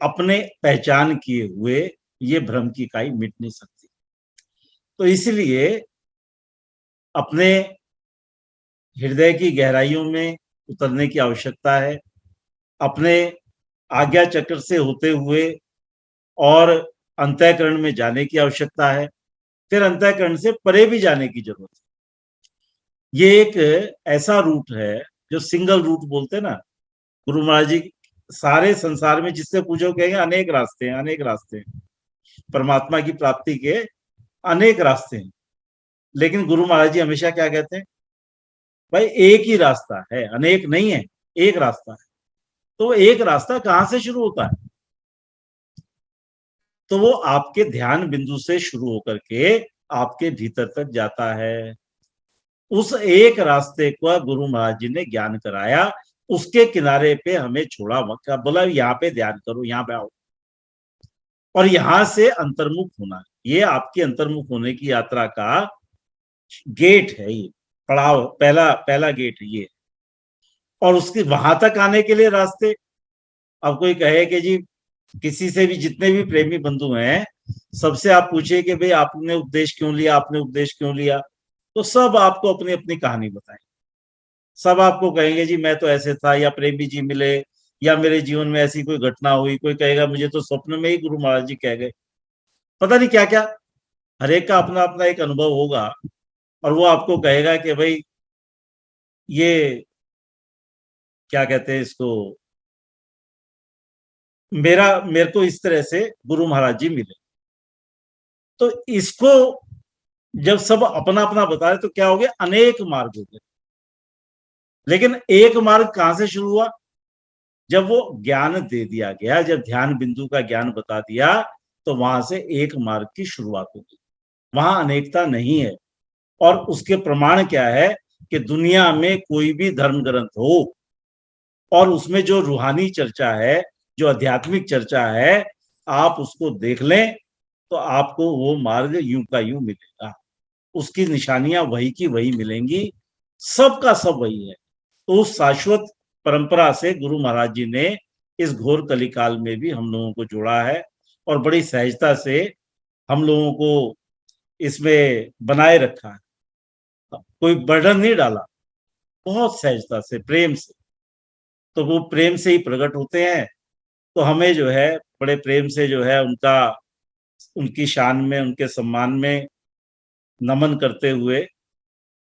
अपने पहचान किए हुए ये भ्रम की काई मिट नहीं सकती। तो इसलिए अपने हृदय की गहराइयों में उतरने की आवश्यकता है, अपने आज्ञा चक्र से होते हुए और अंतःकरण में जाने की आवश्यकता है, फिर अंतःकरण से परे भी जाने की जरूरत है। ये एक ऐसा रूट है जो सिंगल रूट बोलते हैं ना। गुरु महाराज जी सारे संसार में जिससे पूछो कहेंगे अनेक रास्ते हैं, अनेक रास्ते हैं, परमात्मा की प्राप्ति के अनेक रास्ते हैं। लेकिन गुरु महाराज जी हमेशा क्या कहते हैं? भाई एक ही रास्ता है, अनेक नहीं है, एक रास्ता है। तो एक रास्ता कहां से शुरू होता है? तो वो आपके ध्यान बिंदु से शुरू होकर के आपके भीतर तक जाता है। उस एक रास्ते को गुरु महाराज जी ने ज्ञान कराया, उसके किनारे पे हमें छोड़ा, बोला यहाँ पे ध्यान करो, यहाँ पे आओ और यहां से अंतर्मुख होना। ये आपकी अंतर्मुख होने की यात्रा का गेट है, ये पड़ाव, पहला गेट ये। और उसके वहां तक आने के लिए रास्ते, अब कोई कहे कि जी किसी से भी, जितने भी प्रेमी बंधु हैं, सबसे आप पूछिए कि भाई आपने उपदेश क्यों लिया, आपने उपदेश क्यों लिया, तो सब आपको अपनी अपनी कहानी बताएंगे। सब आपको कहेंगे जी मैं तो ऐसे था, या प्रेमी जी मिले, या मेरे जीवन में ऐसी कोई घटना हुई। कोई कहेगा मुझे तो स्वप्न में ही गुरु महाराज जी कह गए, पता नहीं क्या क्या। हर एक का अपना अपना एक अनुभव होगा और वो आपको कहेगा कि भाई ये क्या कहते हैं इसको, मेरे को इस तरह से गुरु महाराज जी मिले। तो इसको जब सब अपना अपना बता रहे तो क्या हो गया, अनेक मार्ग हो गए। लेकिन एक मार्ग कहां से शुरू हुआ? जब वो ज्ञान दे दिया गया, जब ध्यान बिंदु का ज्ञान बता दिया, तो वहां से एक मार्ग की शुरुआत होगी। वहां अनेकता नहीं है। और उसके प्रमाण क्या है कि दुनिया में कोई भी धर्म ग्रंथ हो और उसमें जो रूहानी चर्चा है, जो आध्यात्मिक चर्चा है, आप उसको देख लें तो आपको वो मार्ग यूं का यूं मिलेगा। उसकी निशानियां वही की वही मिलेंगी, सबका सब वही है। तो उस शाश्वत परंपरा से गुरु महाराज जी ने इस घोर कलिकाल में भी हम लोगों को जोड़ा है और बड़ी सहजता से हम लोगों को इसमें बनाए रखा है। कोई बर्डन नहीं डाला, बहुत सहजता से, प्रेम से। तो वो प्रेम से ही प्रकट होते हैं। तो हमें जो है बड़े प्रेम से जो है उनकी शान में, उनके सम्मान में नमन करते हुए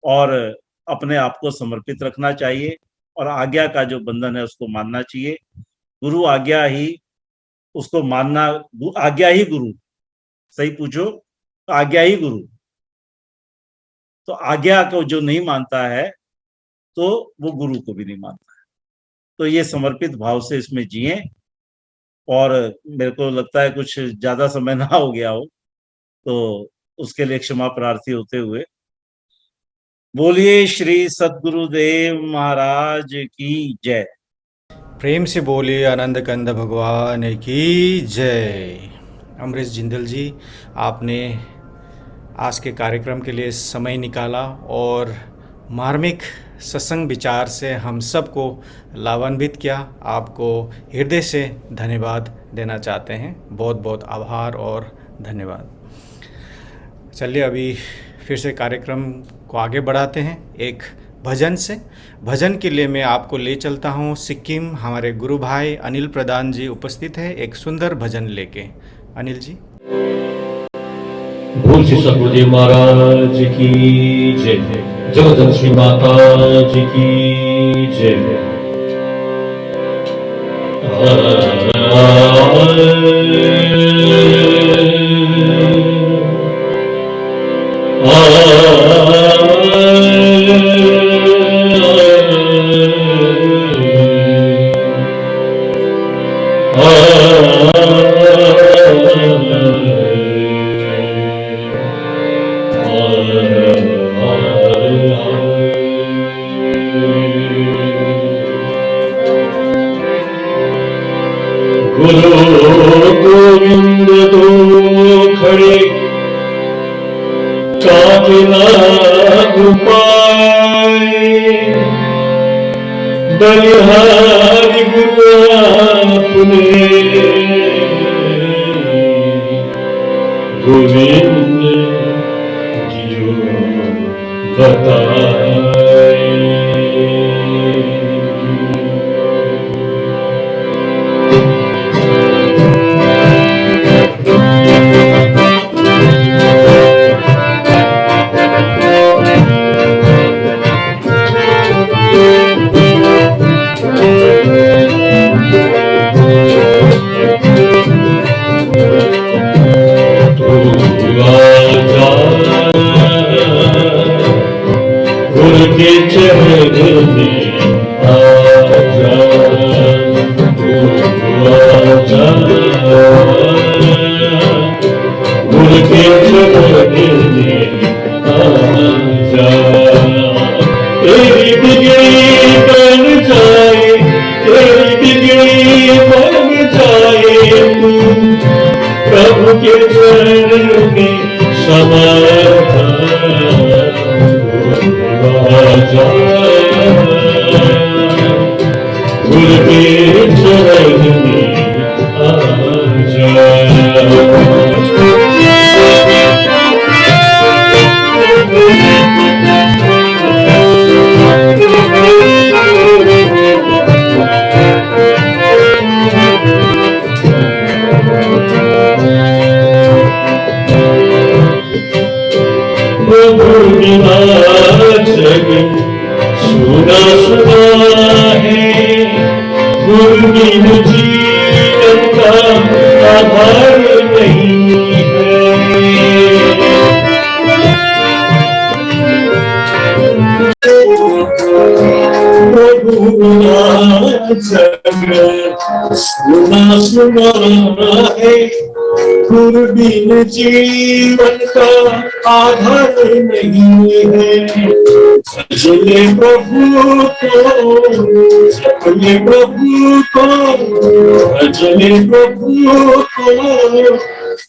और अपने आप को समर्पित रखना चाहिए और आज्ञा का जो बंधन है उसको मानना चाहिए। गुरु आज्ञा ही, उसको मानना, आज्ञा ही गुरु, सही पूछो तो आज्ञा ही गुरु। तो आज्ञा को जो नहीं मानता है तो वो गुरु को भी नहीं मानता है। तो ये समर्पित भाव से इसमें जिए। और मेरे को लगता है कुछ ज्यादा समय ना हो गया हो, तो उसके लिए क्षमा प्रार्थी होते हुए बोलिए श्री सद्गुरुदेव महाराज की जय। प्रेम से बोलिए आनंद कंद भगवान की जय। अमरीश जिंदल जी, आपने आज के कार्यक्रम के लिए समय निकाला और मार्मिक सत्संग विचार से हम सबको लाभान्वित किया। आपको हृदय से धन्यवाद देना चाहते हैं। बहुत बहुत आभार और धन्यवाद। चलिए अभी फिर से कार्यक्रम को आगे बढ़ाते हैं एक भजन से। भजन के लिए मैं आपको ले चलता हूँ सिक्किम। हमारे गुरु भाई अनिल प्रधान जी उपस्थित है एक सुंदर भजन लेके। अनिल जी। बोल श्री सद्गुरुदेव महाराज की जय, जगत श्री माता जी की जय। गुरु गोविंद दो खड़े काके ना पाए, बलिहारी गुरु आपने गोविंद क्यों बताए। तेरी बिगड़ी बन जाए, तेरी बिगड़ी बन जाए तू, प्रभु के चरण में समाधान आ जा, गुरु के चरण में आ जा। सुना सुना है, गुरु बिन जीवन का आधार नहीं है। प्रभु बिना जगत सुना सुना है, गुरु बिन जीवन का आधार नहीं है। भजले प्रभु को, भजले प्रभु को, भजले प्रभु को,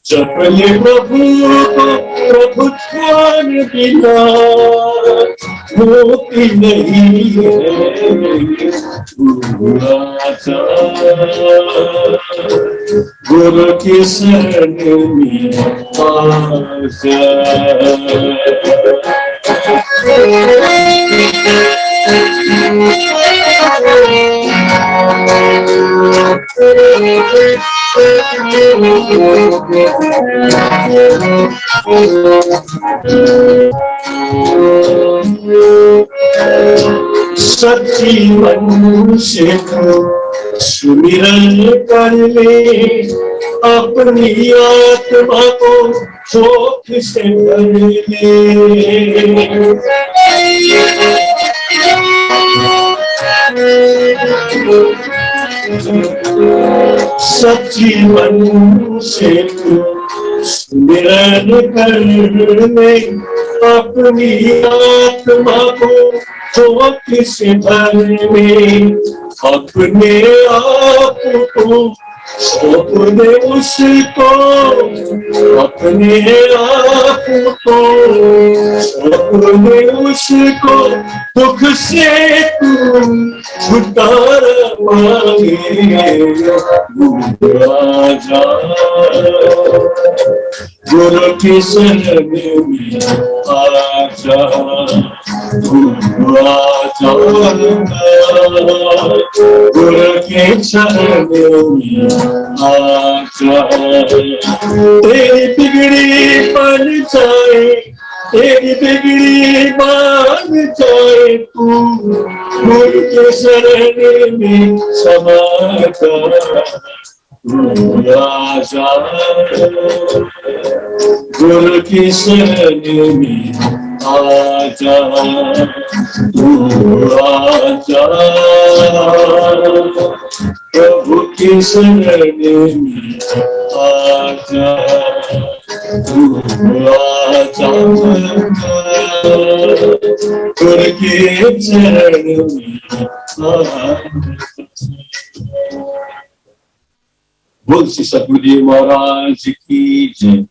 जपले प्रभु को, प्रभु ध्यान बिना मुक्ति नहीं है। गुरु की शरण में आ जा। सच्ची मन से सुमिरन कर ले, अपनी आत्मा को शोक से भर ले। सच्ची मन से सुमिरन कर ले, अपनी आत्मा को शोक से भर ले। अपने आप को अपने उसको, अपने आप को अपने उसको दुख से तू छुटकारा मांगे। आ जा गुरु की शरण में आ जा, आ जा गुरु के चरण में आ जा। तेरी बिगड़ी बन जाए, तेरी बिगड़ी बन जाए तू, गुरु के शरण में समा जा। आजा गुरु की शरण में आजा, तू आजा प्रभु की शरण में आजा, तू आजा गुरु के चरण में आजा। बोल श्री सतगुरुदेव महाराज की जय।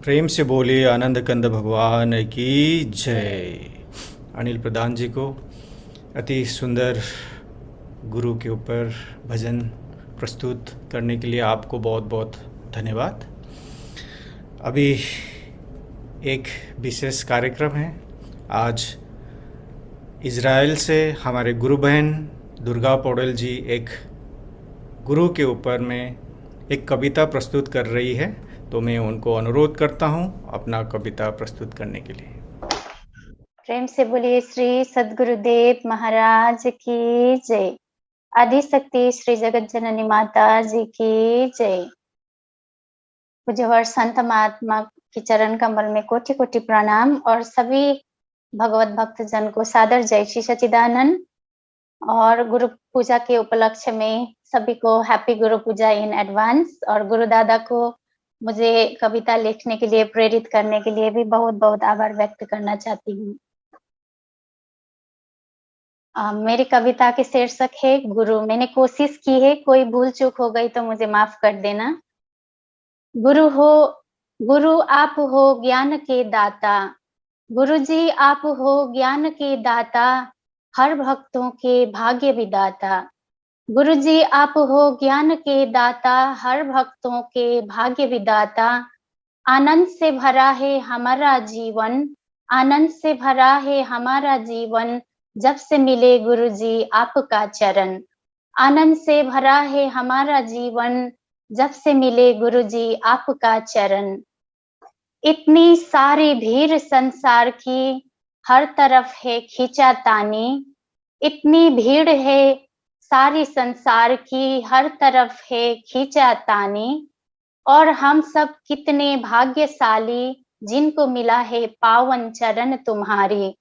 प्रेम से बोलिए आनंद कंद भगवान की जय। अनिल प्रधान जी को अति सुंदर गुरु के ऊपर भजन प्रस्तुत करने के लिए आपको बहुत बहुत धन्यवाद। अभी एक विशेष कार्यक्रम है। आज इज़राइल से हमारे गुरु बहन दुर्गा पौडेल जी एक गुरु के ऊपर में एक कविता प्रस्तुत कर रही है, तो मैं उनको अनुरोध करता हूं अपना कविता प्रस्तुत करने के लिए। प्रेम से बोलिए श्री सद्गुरुदेव महाराज की जय। आदि शक्ति श्री जगत जननी माता जी की जय। पूज्यवर संत महात्मा के चरण कमल में कोटि कोटि प्रणाम और सभी भगवत भक्त जन को सादर जय श्री सच्चिदानंद। और गुरु पूजा के उपलक्ष्य में सभी को happy Guru Puja in advance. और गुरु दादा को मुझे कविता लिखने के लिए प्रेरित करने के लिए भी बहुत बहुत आभार व्यक्त करना चाहती हूँ। मेरी कविता के शीर्षक है गुरु। मैंने कोशिश की है, कोई भूल चूक हो गई तो मुझे माफ कर देना। गुरु आप हो ज्ञान के दाता, गुरु जी आप हो ज्ञान के दाता, हर भक्तों के भाग्य विदाता। गुरु जी आप हो ज्ञान के दाता, हर भक्तों के भाग्य विदाता। आनंद से भरा है हमारा जीवन, आनंद से भरा है हमारा जीवन, जब से मिले गुरु जी आपका चरण। आनंद से भरा है हमारा जीवन, जब से मिले गुरु जी आपका चरण। इतनी सारी भीड़ संसार की, हर तरफ है खींचातानी। इतनी भीड़ है सारी संसार की, हर तरफ है खींचातानी। और हम सब कितने भाग्यशाली, जिनको मिला है पावन चरण तुम्हारी।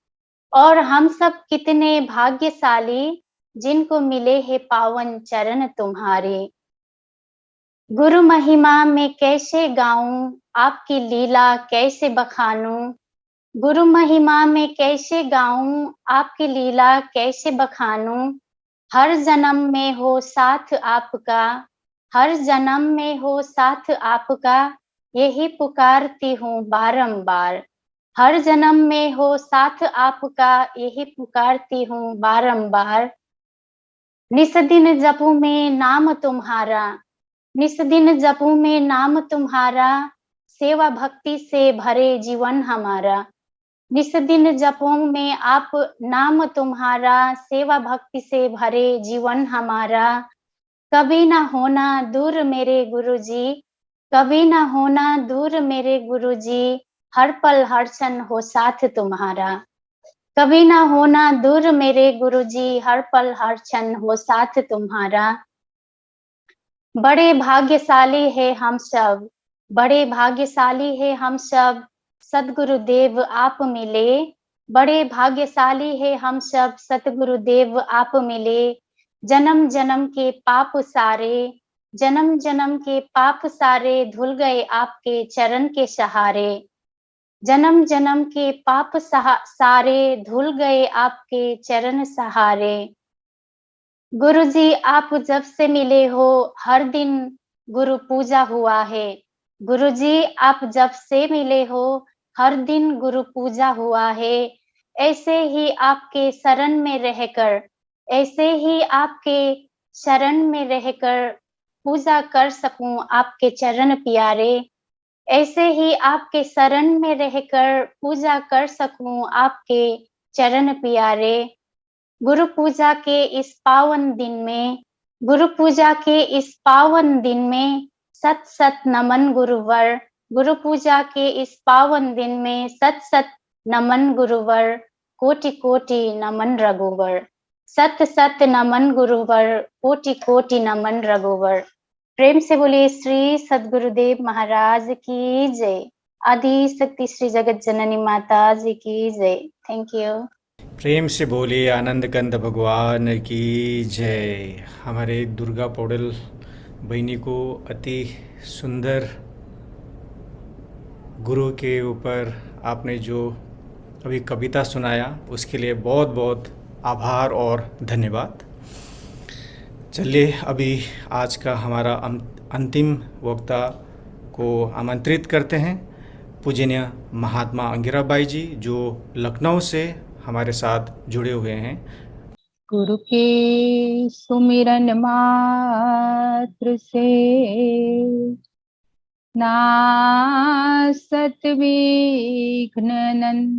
और हम सब कितने भाग्यशाली, जिनको मिले हैं पावन चरण तुम्हारे। गुरु महिमा में कैसे गाऊं, आपकी लीला कैसे बखानूं। गुरु महिमा में कैसे गाऊं, आपकी लीला कैसे बखानूं। हर जन्म में हो साथ आपका, हर जन्म में हो साथ आपका, यही पुकारती हूँ बारंबार। हर जन्म में हो साथ आपका, यही पुकारती हूँ बारंबार। निस दिन जपूं में नाम तुम्हारा, निस दिन जपूं में नाम तुम्हारा, सेवा भक्ति से भरे जीवन हमारा। निस दिन जपों में आप नाम तुम्हारा, सेवा भक्ति से भरे जीवन हमारा। कभी ना होना दूर मेरे गुरुजी, कभी ना होना दूर मेरे गुरुजी, हर पल हर क्षण हो साथ तुम्हारा। कभी ना होना दूर मेरे गुरुजी, हर पल हर क्षण हो साथ तुम्हारा। बड़े भाग्यशाली है हम सब, बड़े भाग्यशाली है हम सब, सद्गुरुदेव आप मिले। बड़े भाग्यशाली है हम सब, सतगुरुदेव आप मिले। जन्म जन्म के पाप सारे, जन्म जन्म के पाप सारे, धुल गए आपके चरण के सहारे। जन्म जन्म के पाप सारे, धुल गए आपके चरण सहारे। गुरुजी आप जब से मिले हो, हर दिन गुरु पूजा हुआ है। गुरुजी आप जब से मिले हो, हर दिन गुरु पूजा हुआ है। ऐसे ही आपके शरण में रहकर, ऐसे ही आपके शरण में रहकर पूजा कर सकूं आपके चरण प्यारे। ऐसे ही आपके शरण में रहकर पूजा कर सकूं आपके चरण प्यारे। गुरु पूजा के इस पावन दिन में, गुरु पूजा के इस पावन दिन में सत सत नमन गुरुवर। गुरु पूजा के इस पावन दिन में सत सत नमन गुरुवर, कोटि कोटि नमन रघुवर। सत सत नमन गुरुवर, कोटि कोटि नमन रघुवर। प्रेम से बोलिए श्री सद्गुरुदेव महाराज की जय। आदि शक्ति श्री जगत जननी माता जी की जय। Thank you. प्रेम से बोलिए आनंद कंद भगवान की जय। हमारे दुर्गा पौड़ल बहनी को अति सुंदर गुरु के ऊपर आपने जो अभी कविता सुनाया, उसके लिए बहुत बहुत आभार और धन्यवाद। चलिए अभी आज का हमारा अंतिम वक्ता को आमंत्रित करते हैं, पूजनीय महात्मा अंगिरा बाई जी, जो लखनऊ से हमारे साथ जुड़े हुए हैं। गुरु के सुमिरन मात्र से नासत विघ्न अनंत,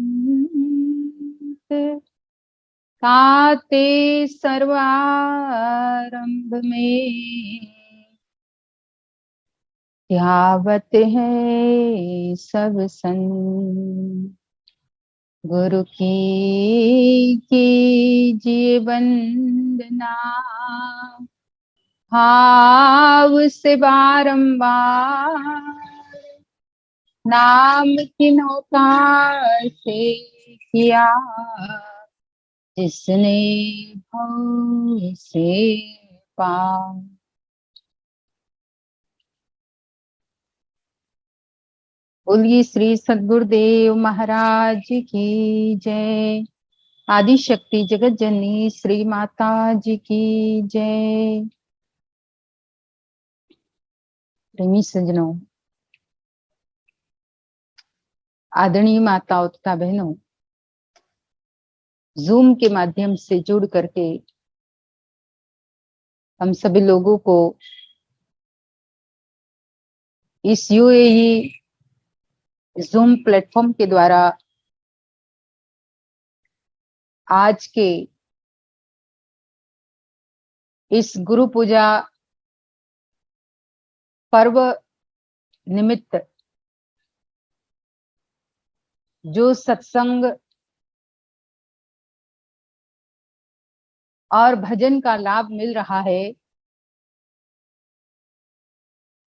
ताते सर्वारंभ में ध्यावत है सब संत। गुरु की कीजिए वंदना, भाव से बारंबार नाम किन्हों का से किया, जिसने भव से पार। बोलिए श्री सद्गुरुदेव महाराज की जय। आदि शक्ति जगत जननी श्री माता जी की जय। प्रेमी सज्जनों, आदरणीय माताओं तथा बहनों, जूम के माध्यम से जुड़ करके हम सभी लोगों को इस यूएई जूम प्लेटफॉर्म के द्वारा आज के इस गुरु पूजा पर्व निमित्त जो सत्संग और भजन का लाभ मिल रहा है,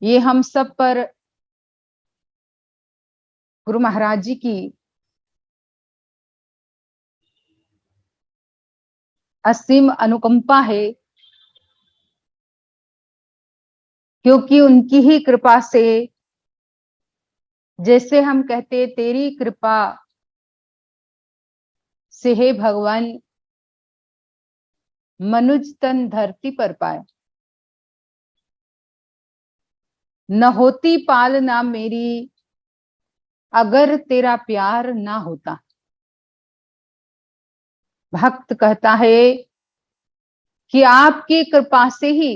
ये हम सब पर गुरु महाराज जी की असीम अनुकंपा है, क्योंकि उनकी ही कृपा से, जैसे हम कहते तेरी कृपा से हे भगवान मनुज तन धरती पर पाए, न होती पालना मेरी अगर तेरा प्यार ना होता। भक्त कहता है कि आपकी कृपा से ही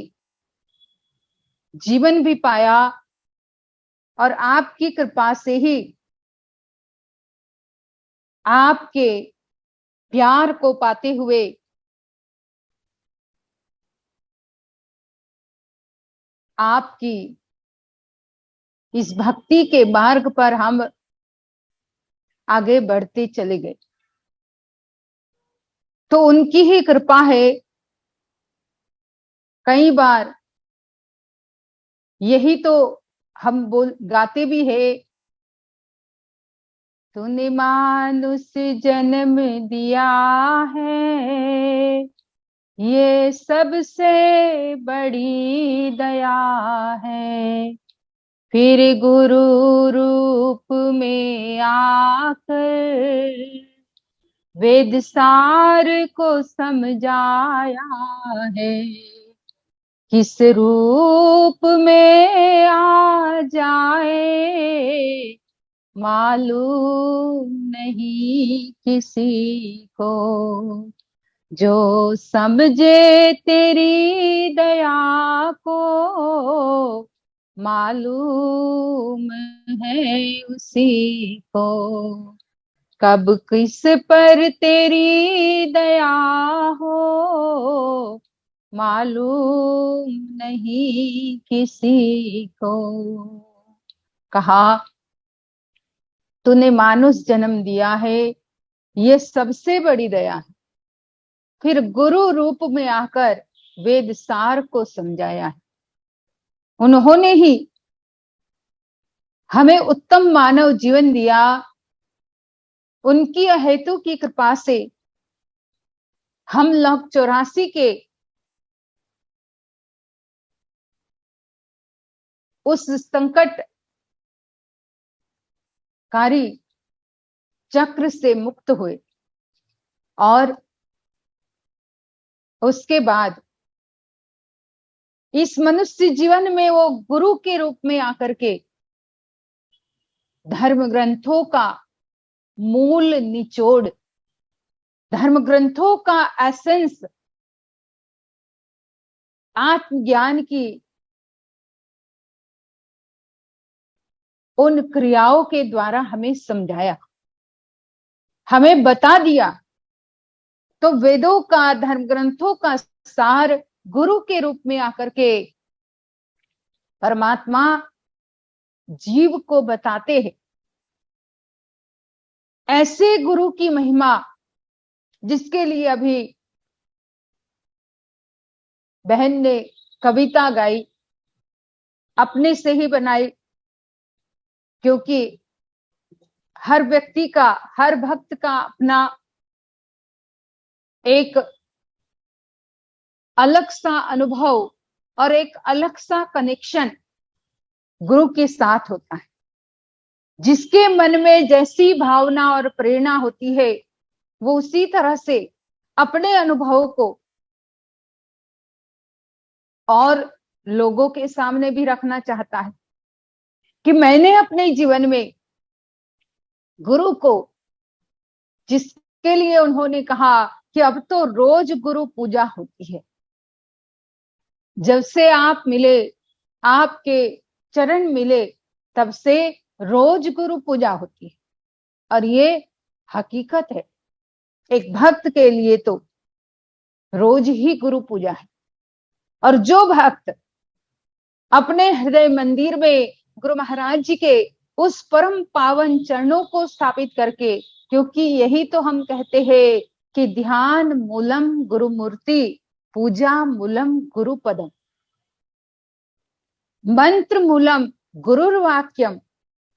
जीवन भी पाया और आपकी कृपा से ही आपके प्यार को पाते हुए आपकी इस भक्ति के मार्ग पर हम आगे बढ़ते चले गए। तो उनकी ही कृपा है। कई बार यही तो हम गाते भी है, तूने मानुष जन्म दिया है, ये सबसे बड़ी दया है। फिर गुरु रूप में आकर वेद सार को समझाया है। किस रूप में आ जाए मालूम नहीं किसी को, जो समझे तेरी दया को मालूम है उसी को। कब किस पर तेरी दया हो मालूम नहीं किसी को। कहा तूने मानुष जन्म दिया है, ये सबसे बड़ी दया है। फिर गुरु रूप में आकर वेद सार को समझाया है। उन्होंने ही हमें उत्तम मानव जीवन दिया। उनकी अहेतु की कृपा से हम लोग 84 के उस संकटकारी चक्र से मुक्त हुए और उसके बाद इस मनुष्य जीवन में वो गुरु के रूप में आकर के धर्म ग्रंथों का मूल निचोड़, धर्म ग्रंथों का एसेंस, आत्मज्ञान की उन क्रियाओं के द्वारा हमें समझाया, हमें बता दिया। तो वेदों का, धर्म ग्रंथों का सार गुरु के रूप में आकर के परमात्मा जीव को बताते हैं। ऐसे गुरु की महिमा जिसके लिए अभी बहन ने कविता गाई, अपने से ही बनाई, क्योंकि हर व्यक्ति का, हर भक्त का अपना एक अलग सा अनुभव और एक अलग सा कनेक्शन गुरु के साथ होता है। जिसके मन में जैसी भावना और प्रेरणा होती है वो उसी तरह से अपने अनुभव को और लोगों के सामने भी रखना चाहता है कि मैंने अपने जीवन में गुरु को, जिसके लिए उन्होंने कहा कि अब तो रोज गुरु पूजा होती है, जब से आप मिले, आपके चरण मिले, तब से रोज गुरु पूजा होती है। और ये हकीकत है, एक भक्त के लिए तो रोज ही गुरु पूजा है। और जो भक्त अपने हृदय मंदिर में गुरु महाराज जी के उस परम पावन चरणों को स्थापित करके, क्योंकि यही तो हम कहते हैं कि ध्यान मूलम गुरु मूर्ति, पूजा मूलम गुरु पदम, मंत्र मूलम गुरुर्वाक्यम,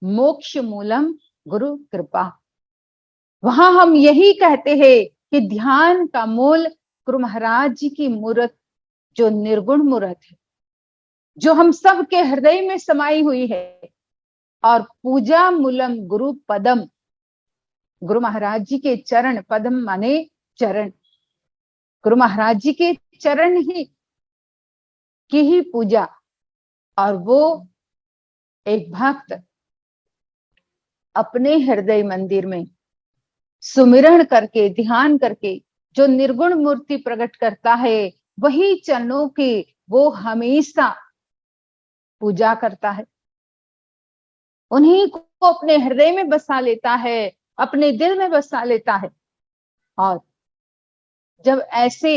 मोक्ष मूलम गुरु कृपा। वहां हम यही कहते हैं कि ध्यान का मूल गुरु महाराज जी की मूर्त, जो निर्गुण मूर्त है, जो हम सब के हृदय में समाई हुई है। और पूजा मूलम गुरु पदम, गुरु महाराज जी के चरण, पदम माने चरण, गुरु महाराज जी के चरण ही की ही पूजा। और वो एक भक्त अपने हृदय मंदिर में सुमिरण करके, ध्यान करके जो निर्गुण मूर्ति प्रकट करता है, वही चरणों की वो हमेशा पूजा करता है, उन्हीं को अपने हृदय में बसा लेता है, अपने दिल में बसा लेता है। और जब ऐसे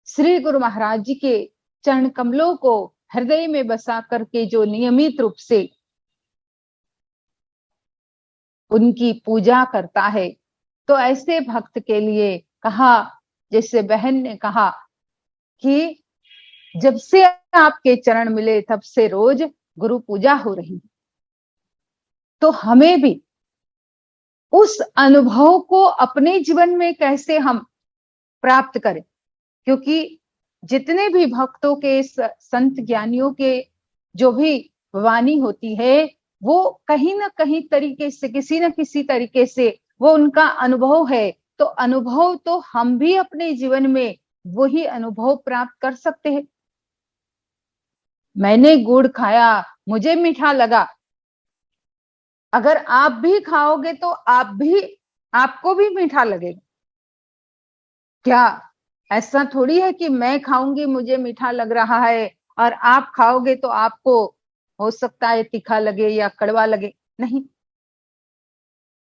श्री गुरु महाराज जी के चरण कमलों को हृदय में बसा करके जो नियमित रूप से उनकी पूजा करता है, तो ऐसे भक्त के लिए कहा, जैसे बहन ने कहा कि जब से आपके चरण मिले तब से रोज गुरु पूजा हो रही है। तो हमें भी उस अनुभव को अपने जीवन में कैसे हम प्राप्त करें, क्योंकि जितने भी भक्तों के, संत ज्ञानियों के जो भी वाणी होती है, वो कहीं ना कहीं तरीके से, किसी न किसी तरीके से वो उनका अनुभव है। तो अनुभव तो हम भी अपने जीवन में वही अनुभव प्राप्त कर सकते हैं। मैंने गुड़ खाया, मुझे मीठा लगा, अगर आप भी खाओगे तो आपको भी मीठा लगेगा। क्या ऐसा थोड़ी है कि मैं खाऊंगी, मुझे मीठा लग रहा है, और आप खाओगे तो आपको हो सकता है तीखा लगे या कड़वा लगे? नहीं,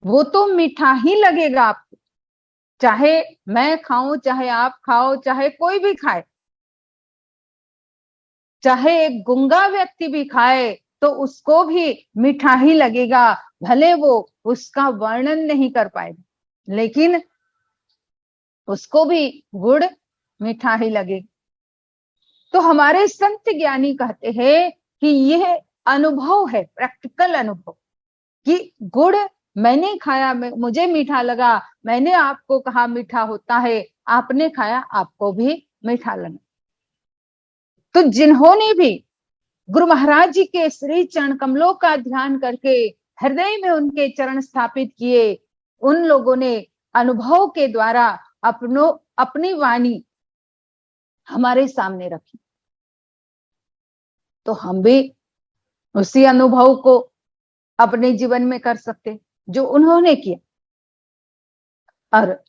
वो तो मीठा ही लगेगा आपको, चाहे मैं खाऊं, चाहे आप खाओ, चाहे कोई भी खाए, चाहे एक गूंगा व्यक्ति भी खाए तो उसको भी मीठा ही लगेगा, भले वो उसका वर्णन नहीं कर पाएगा, लेकिन उसको भी गुड़ मीठा ही लगेगा। तो हमारे संत ज्ञानी कहते हैं कि यह अनुभव है, प्रैक्टिकल अनुभव, कि गुड़ मैंने खाया, मुझे मीठा लगा, मैंने आपको कहा मीठा होता है, आपने खाया, आपको भी मीठा लगा। तो जिन्होंने भी गुरु महाराज जी के श्री चरण कमलों का ध्यान करके हृदय में उनके चरण स्थापित किए, उन लोगों ने अनुभव के द्वारा अपनी वाणी हमारे सामने रखी। तो हम भी उसी अनुभव को अपने जीवन में कर सकते जो उन्होंने किया। और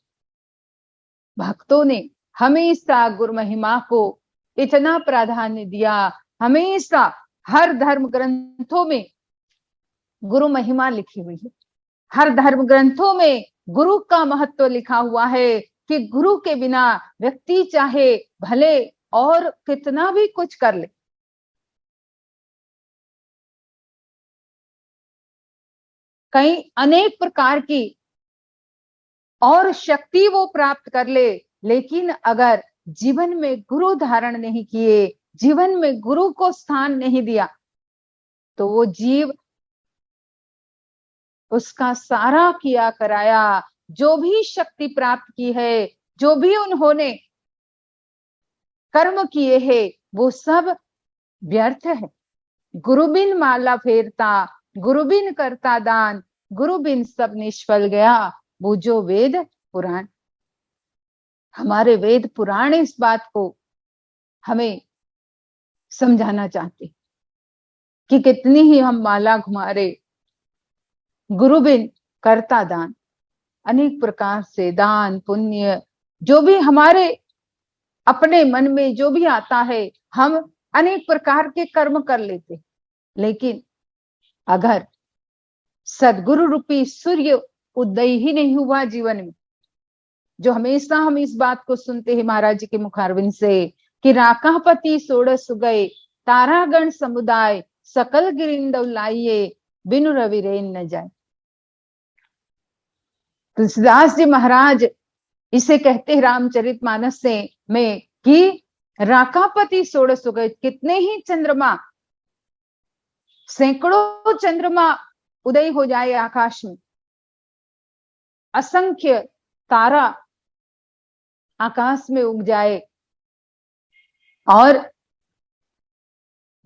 भक्तों ने हमेशा गुरु महिमा को इतना प्राधान्य दिया, हमेशा हर धर्म ग्रंथों में गुरु महिमा लिखी हुई है, हर धर्म ग्रंथों में गुरु का महत्व लिखा हुआ है कि गुरु के बिना व्यक्ति चाहे भले और कितना भी कुछ कर ले, कई अनेक प्रकार की और शक्ति वो प्राप्त कर ले, लेकिन अगर जीवन में गुरु धारण नहीं किए, जीवन में गुरु को स्थान नहीं दिया, तो वो जीव उसका सारा किया कराया, जो भी शक्ति प्राप्त की है, जो भी उन्होंने कर्म किए हैं, वो सब व्यर्थ है। गुरु बिन माला फेरता, गुरु बिन करता दान, गुरु बिन सब निष्फल गया, वो जो वेद पुराण। हमारे वेद पुराण इस बात को हमें समझाना चाहते कि कितनी ही हम माला घुमा रहे, गुरु बिन करता दान, अनेक प्रकार से दान पुण्य जो भी हमारे अपने मन में जो भी आता है, हम अनेक प्रकार के कर्म कर लेते, लेकिन अगर सदगुरु रूपी सूर्य उदय ही नहीं हुआ जीवन में, जो हमेशा हम इस बात को सुनते हैं महाराज जी के मुखारविंद से कि राकापति सोड़स गए, तारागण समुदाय, सकल गिरिंद लाइये, बिनु रवि रेन न जाए। तुलसीदास जी महाराज इसे कहते हैं रामचरितमानस से में कि राकापति सोड़स गए, कितने ही चंद्रमा, सैकड़ों चंद्रमा उदय हो जाए आकाश में, असंख्य तारा आकाश में उग जाए, और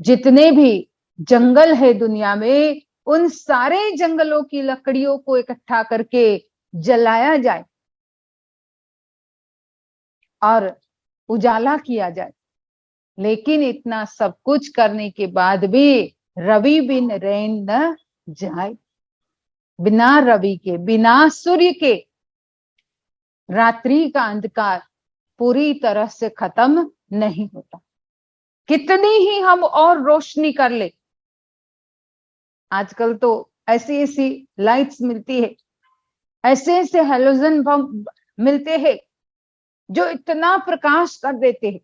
जितने भी जंगल है दुनिया में, उन सारे जंगलों की लकड़ियों को इकट्ठा करके जलाया जाए और उजाला किया जाए, लेकिन इतना सब कुछ करने के बाद भी रवि बिन रैन न जाए। बिना रवि के, बिना सूर्य के रात्रि का अंधकार पूरी तरह से खत्म नहीं होता। कितनी ही हम और रोशनी कर ले, आजकल तो ऐसी ऐसी लाइट्स मिलती है, ऐसे ऐसे हेलोजन बल्ब मिलते हैं जो इतना प्रकाश कर देते हैं,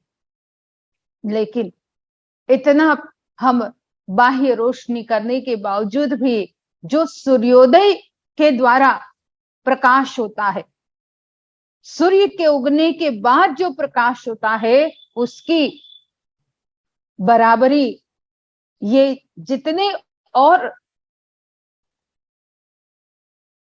लेकिन इतना हम बाह्य रोशनी करने के बावजूद भी जो सूर्योदय के द्वारा प्रकाश होता है, सूर्य के उगने के बाद जो प्रकाश होता है, उसकी बराबरी ये जितने और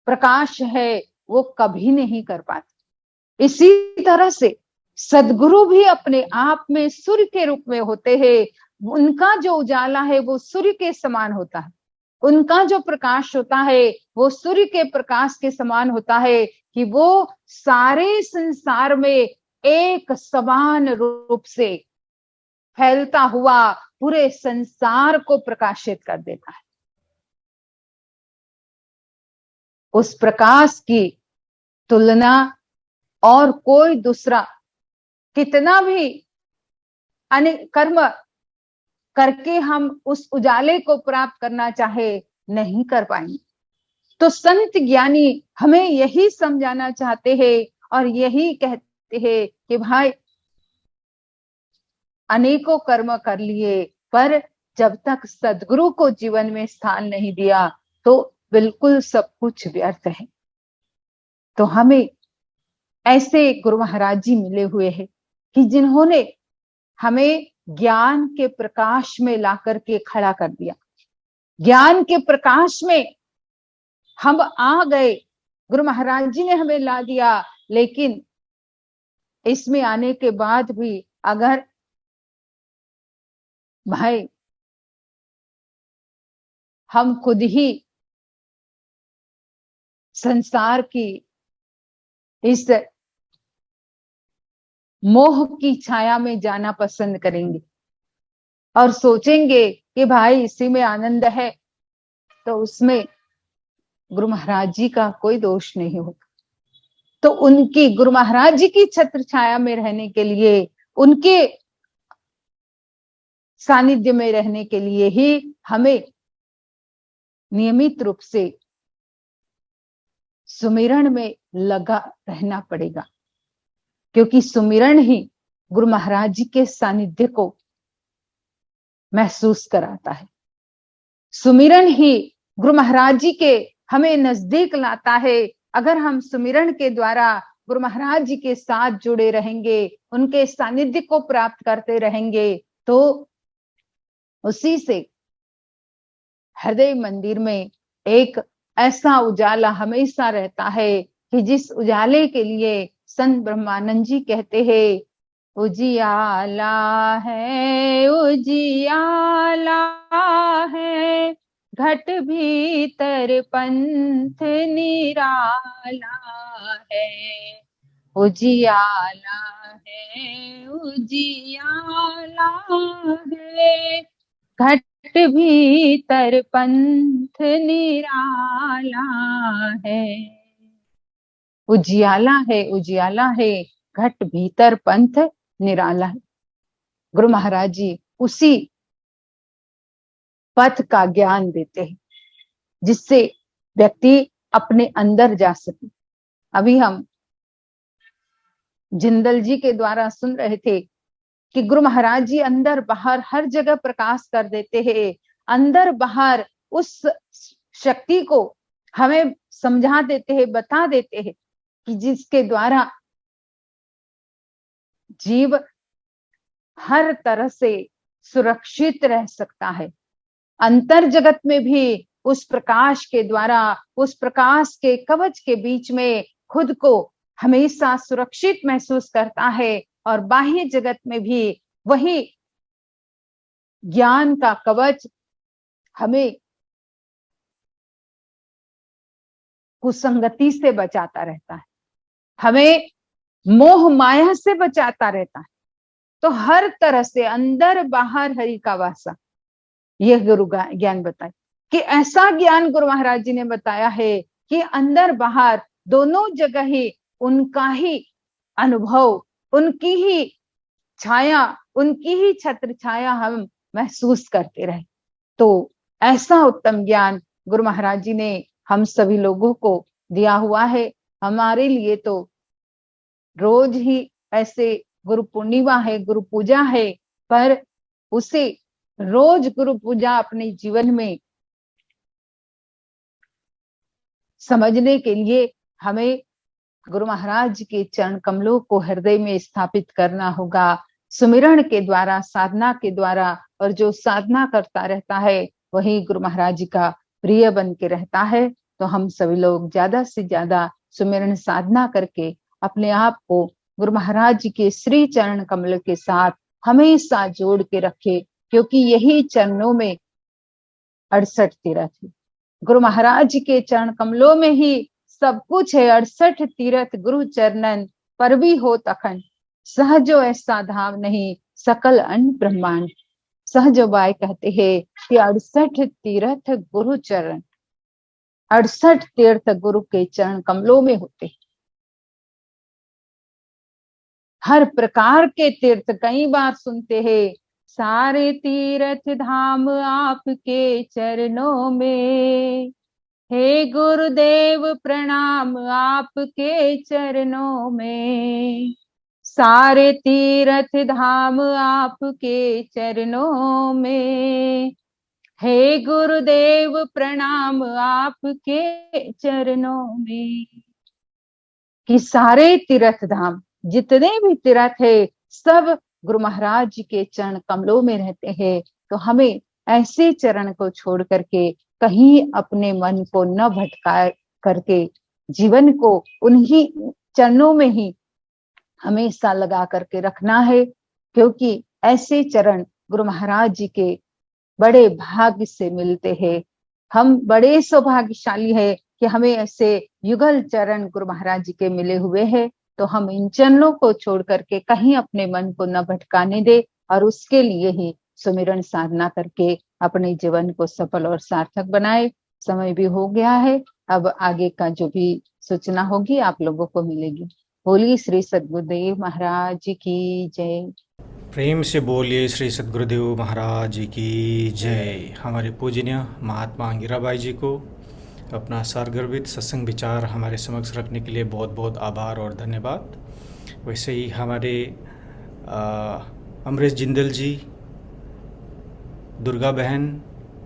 प्रकाश है वो कभी नहीं कर पाते। इसी तरह से सदगुरु भी अपने आप में सूर्य के रूप में होते हैं। उनका जो उजाला है वो सूर्य के समान होता है, उनका जो प्रकाश होता है वो सूर्य के प्रकाश के समान होता है कि वो सारे संसार में एक समान रूप से फैलता हुआ पूरे संसार को प्रकाशित कर देता है। उस प्रकाश की तुलना और कोई दूसरा कितना भी अनेक कर्म करके हम उस उजाले को प्राप्त करना चाहे नहीं कर पाएंगे। तो संत ज्ञानी हमें यही समझाना चाहते हैं और यही कहते हैं कि भाई अनेकों कर्म कर लिए, पर जब तक सदगुरु को जीवन में स्थान नहीं दिया तो बिल्कुल सब कुछ व्यर्थ है। तो हमें ऐसे गुरु महाराज जी मिले हुए हैं कि जिन्होंने हमें ज्ञान के प्रकाश में ला करके खड़ा कर दिया। ज्ञान के प्रकाश में हम आ गए, गुरु महाराज जी ने हमें ला दिया, लेकिन इसमें आने के बाद भी अगर भाई हम खुद ही संसार की इस मोह की छाया में जाना पसंद करेंगे और सोचेंगे कि भाई इसी में आनंद है, तो उसमें गुरु महाराज जी का कोई दोष नहीं होगा। तो उनकी गुरु महाराज जी की छत्र छाया में रहने के लिए, उनके सानिध्य में रहने के लिए ही हमें नियमित रूप से सुमिरन में लगा रहना पड़ेगा, क्योंकि सुमिरन ही गुरु महाराज जी के सानिध्य को महसूस कराता है। सुमिरन ही गुरु महाराज जी के हमें नजदीक लाता है। अगर हम सुमिरन के द्वारा गुरु महाराज जी के साथ जुड़े रहेंगे, उनके सानिध्य को प्राप्त करते रहेंगे, तो उसी से हृदय मंदिर में एक ऐसा उजाला हमेशा रहता है कि जिस उजाले के लिए संत ब्रह्मानंद जी कहते हैं, उजियाला है, उजियाला है, घट भीतर पंथ निराला है। उजियाला है, उजियाला है, घट भीतर पंथ निराला है। उजियाला है, उजियाला है, घट भीतर पंथ निराला है। गुरु महाराज जी उसी पथ का ज्ञान देते हैं जिससे व्यक्ति अपने अंदर जा सके। अभी हम जिंदल जी के द्वारा सुन रहे थे कि गुरु महाराज जी अंदर बाहर हर जगह प्रकाश कर देते हैं, अंदर बाहर उस शक्ति को हमें समझा देते हैं, बता देते हैं कि जिसके द्वारा जीव हर तरह से सुरक्षित रह सकता है। अंतर जगत में भी उस प्रकाश के द्वारा, उस प्रकाश के कवच के बीच में खुद को हमेशा सुरक्षित महसूस करता है, और बाह्य जगत में भी वही ज्ञान का कवच हमें कुसंगति से बचाता रहता है, हमें मोह माया से बचाता रहता है। तो हर तरह से अंदर बाहर हरि का वासा, यह गुरु ज्ञान बताए कि ऐसा ज्ञान गुरु महाराज जी ने बताया है कि अंदर बाहर दोनों जगह ही उनका ही अनुभव, उनकी ही छाया, उनकी ही छत्र छाया हम महसूस करते रहे। तो ऐसा उत्तम ज्ञान गुरु महाराज जी ने हम सभी लोगों को दिया हुआ है। हमारे लिए तो रोज ही ऐसे गुरु पूर्णिमा है, गुरु पूजा है, पर उसे रोज गुरु पूजा अपने जीवन में समझने के लिए हमें गुरु महाराज के चरण कमलों को हृदय में स्थापित करना होगा, सुमिरण के द्वारा, साधना के द्वारा। और जो साधना करता रहता है वही गुरु महाराज जी का प्रिय बन के रहता है। तो हम सभी लोग ज्यादा से ज्यादा सुमिरण साधना करके अपने आप को गुरु महाराज जी के श्री चरण कमल के साथ हमेशा जोड़ के रखे, क्योंकि यही चरणों में 68 तीर्थ है। गुरु महाराज जी के चरण कमलों में ही सब कुछ है। 68 तीर्थ गुरु चरणन पर भी हो तखन, सहजो ऐसा धाम नहीं सकल अन्न ब्रह्मांड। सहजो बाई कहते हैं कि 68 तीर्थ गुरु चरण, 68 तीर्थ गुरु के चरण कमलों में होते। हर प्रकार के तीर्थ कई बार सुनते हैं, सारे तीर्थ धाम आपके चरणों में, हे गुरुदेव प्रणाम आपके चरणों में। सारे तीर्थ धाम आपके चरणों में, हे गुरुदेव प्रणाम आपके चरणों में। कि सारे तीर्थ धाम, जितने भी तीर्थ है, सब गुरु महाराज जी के चरण कमलों में रहते हैं। तो हमें ऐसे चरण को छोड़ करके कहीं अपने मन को न भटका करके जीवन को उन्हीं चरणों में ही हमेशा लगा करके रखना है, क्योंकि ऐसे चरण गुरु महाराज जी के बड़े भाग्य से मिलते हैं। हम बड़े सौभाग्यशाली है कि हमें ऐसे युगल चरण गुरु महाराज जी के मिले हुए हैं। तो हम इन चरणों को छोड़ करके कहीं अपने मन को न भटकाने दे, और उसके लिए ही सुमिरन साधना करके अपने जीवन को सफल और सार्थक बनाए। समय भी हो गया है, अब आगे का जो भी सूचना होगी आप लोगों को मिलेगी। बोलिए श्री सद्गुरुदेव महाराज जी की जय। प्रेम से बोलिए श्री सद्गुरुदेव महाराज जी की जय। हमारे पूजनीय महात्मा अंगिराबाई जी को अपना सारगर्भित सत्संग विचार हमारे समक्ष रखने के लिए बहुत बहुत आभार और धन्यवाद। वैसे ही हमारे अमरेश जिंदल जी, दुर्गा बहन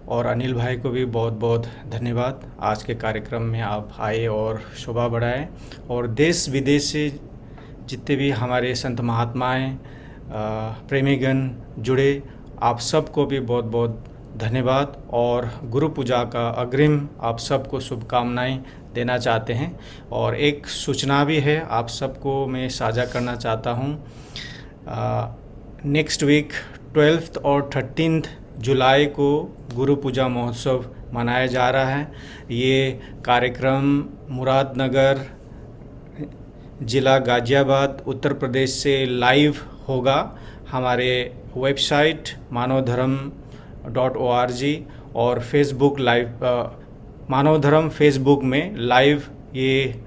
और अनिल भाई को भी बहुत बहुत धन्यवाद। आज के कार्यक्रम में आप आए और शोभा बढ़ाए, और देश विदेश से जितने भी हमारे संत महात्माएं, प्रेमीगण जुड़े, आप सबको भी बहुत बहुत धन्यवाद और गुरु पूजा का अग्रिम आप सबको शुभकामनाएं देना चाहते हैं। और एक सूचना भी है, आप सबको मैं साझा करना चाहता हूं। नेक्स्ट वीक 12th और 13th जुलाई को गुरु पूजा महोत्सव मनाया जा रहा है। ये कार्यक्रम मुरादनगर, ज़िला गाज़ियाबाद, उत्तर प्रदेश से लाइव होगा। हमारे वेबसाइट manavdharm.org और फेसबुक लाइव, मानव धर्म फेसबुक में लाइव ये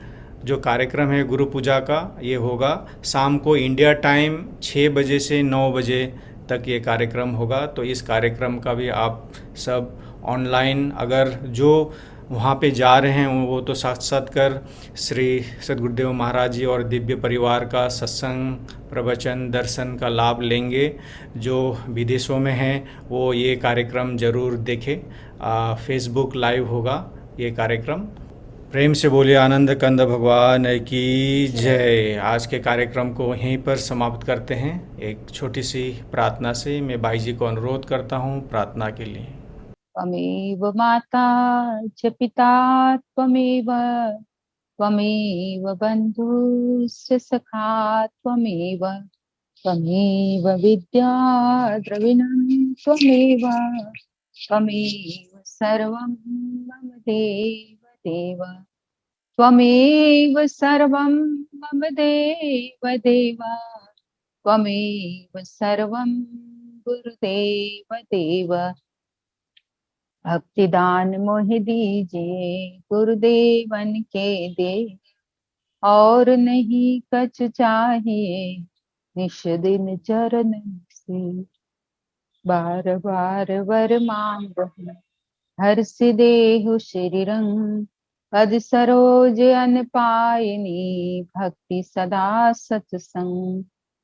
जो कार्यक्रम है गुरु पूजा का, ये होगा शाम को इंडिया टाइम 6 बजे से 9 बजे तक ये कार्यक्रम होगा। तो इस कार्यक्रम का भी आप सब ऑनलाइन, अगर जो वहाँ पे जा रहे हैं वो तो साक्षात्कार श्री सद्गुरुदेव महाराज जी और दिव्य परिवार का सत्संग, प्रवचन, दर्शन का लाभ लेंगे। जो विदेशों में हैं वो ये कार्यक्रम ज़रूर देखें। फेसबुक लाइव होगा ये कार्यक्रम। प्रेम से बोलिए आनंद कंद भगवान की जय। आज के कार्यक्रम को यहीं पर समाप्त करते हैं एक छोटी सी प्रार्थना से। मैं भाई जी को अनुरोध करता हूँ प्रार्थना के लिए। त्वमेव माता च पिता त्वमेव बन्धुश्च सखा त्वमेव विद्या द्रविणं त्वमेव सर्वं मम देव त्वमेव सर्वं मम देव त्वमेव सर्वं गुरुदेव भक्तिदान मोहि दीजिए गुरुदेवन के दे, और नहीं कछ चाहिए निश दिन चरण से। बार बार वर मांग हर सिदेहु श्री रंग, पद सरोज अन पायनी भक्ति सदा सत्संग।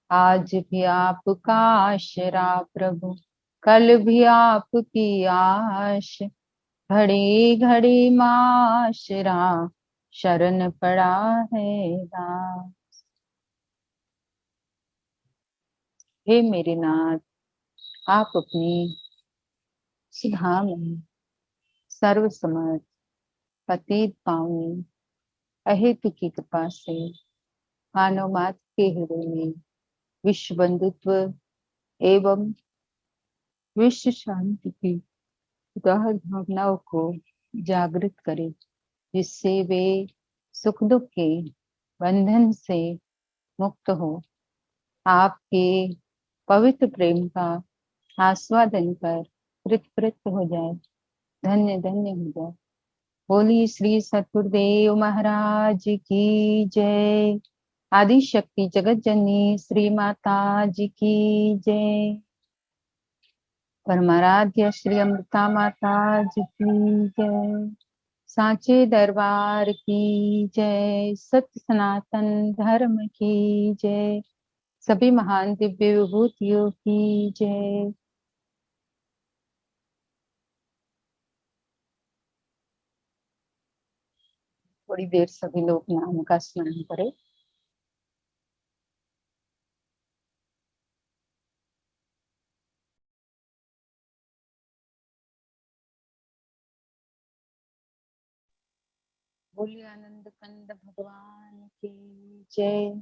आज भी आपका आशरा प्रभु, कल भी आपकी आश, घड़ी घड़ी माशरा शरण पड़ा है दास। हे मेरे नाथ, आप अपनी सुधा में सर्व समर्थ, पतित पावनी अहेतु की कृपा से मानव मात्र के हृदय में विश्व बंधुत्व एवं विश्व शांति की उदार भावनाओं को जागृत करे, जिससे वे सुख दुख के बंधन से मुक्त हो, आपके पवित्र प्रेम का आस्वादन कर कृत हो जाए, धन्य धन्य हो जाए। बोली श्री सतगुरुदेव महाराज की जय। आदि शक्ति जगत जननी श्री माता जी की जय। परमाराध्य श्री अमृता माता जी की जय। सांचे दरबार की जय। सत्य सनातन धर्म की जय। सभी महान दिव्य विभूतियों की जय। थोड़ी देर सभी लोग नाम का स्मरण करें। बोलिए आनंद कंद भगवान की जय।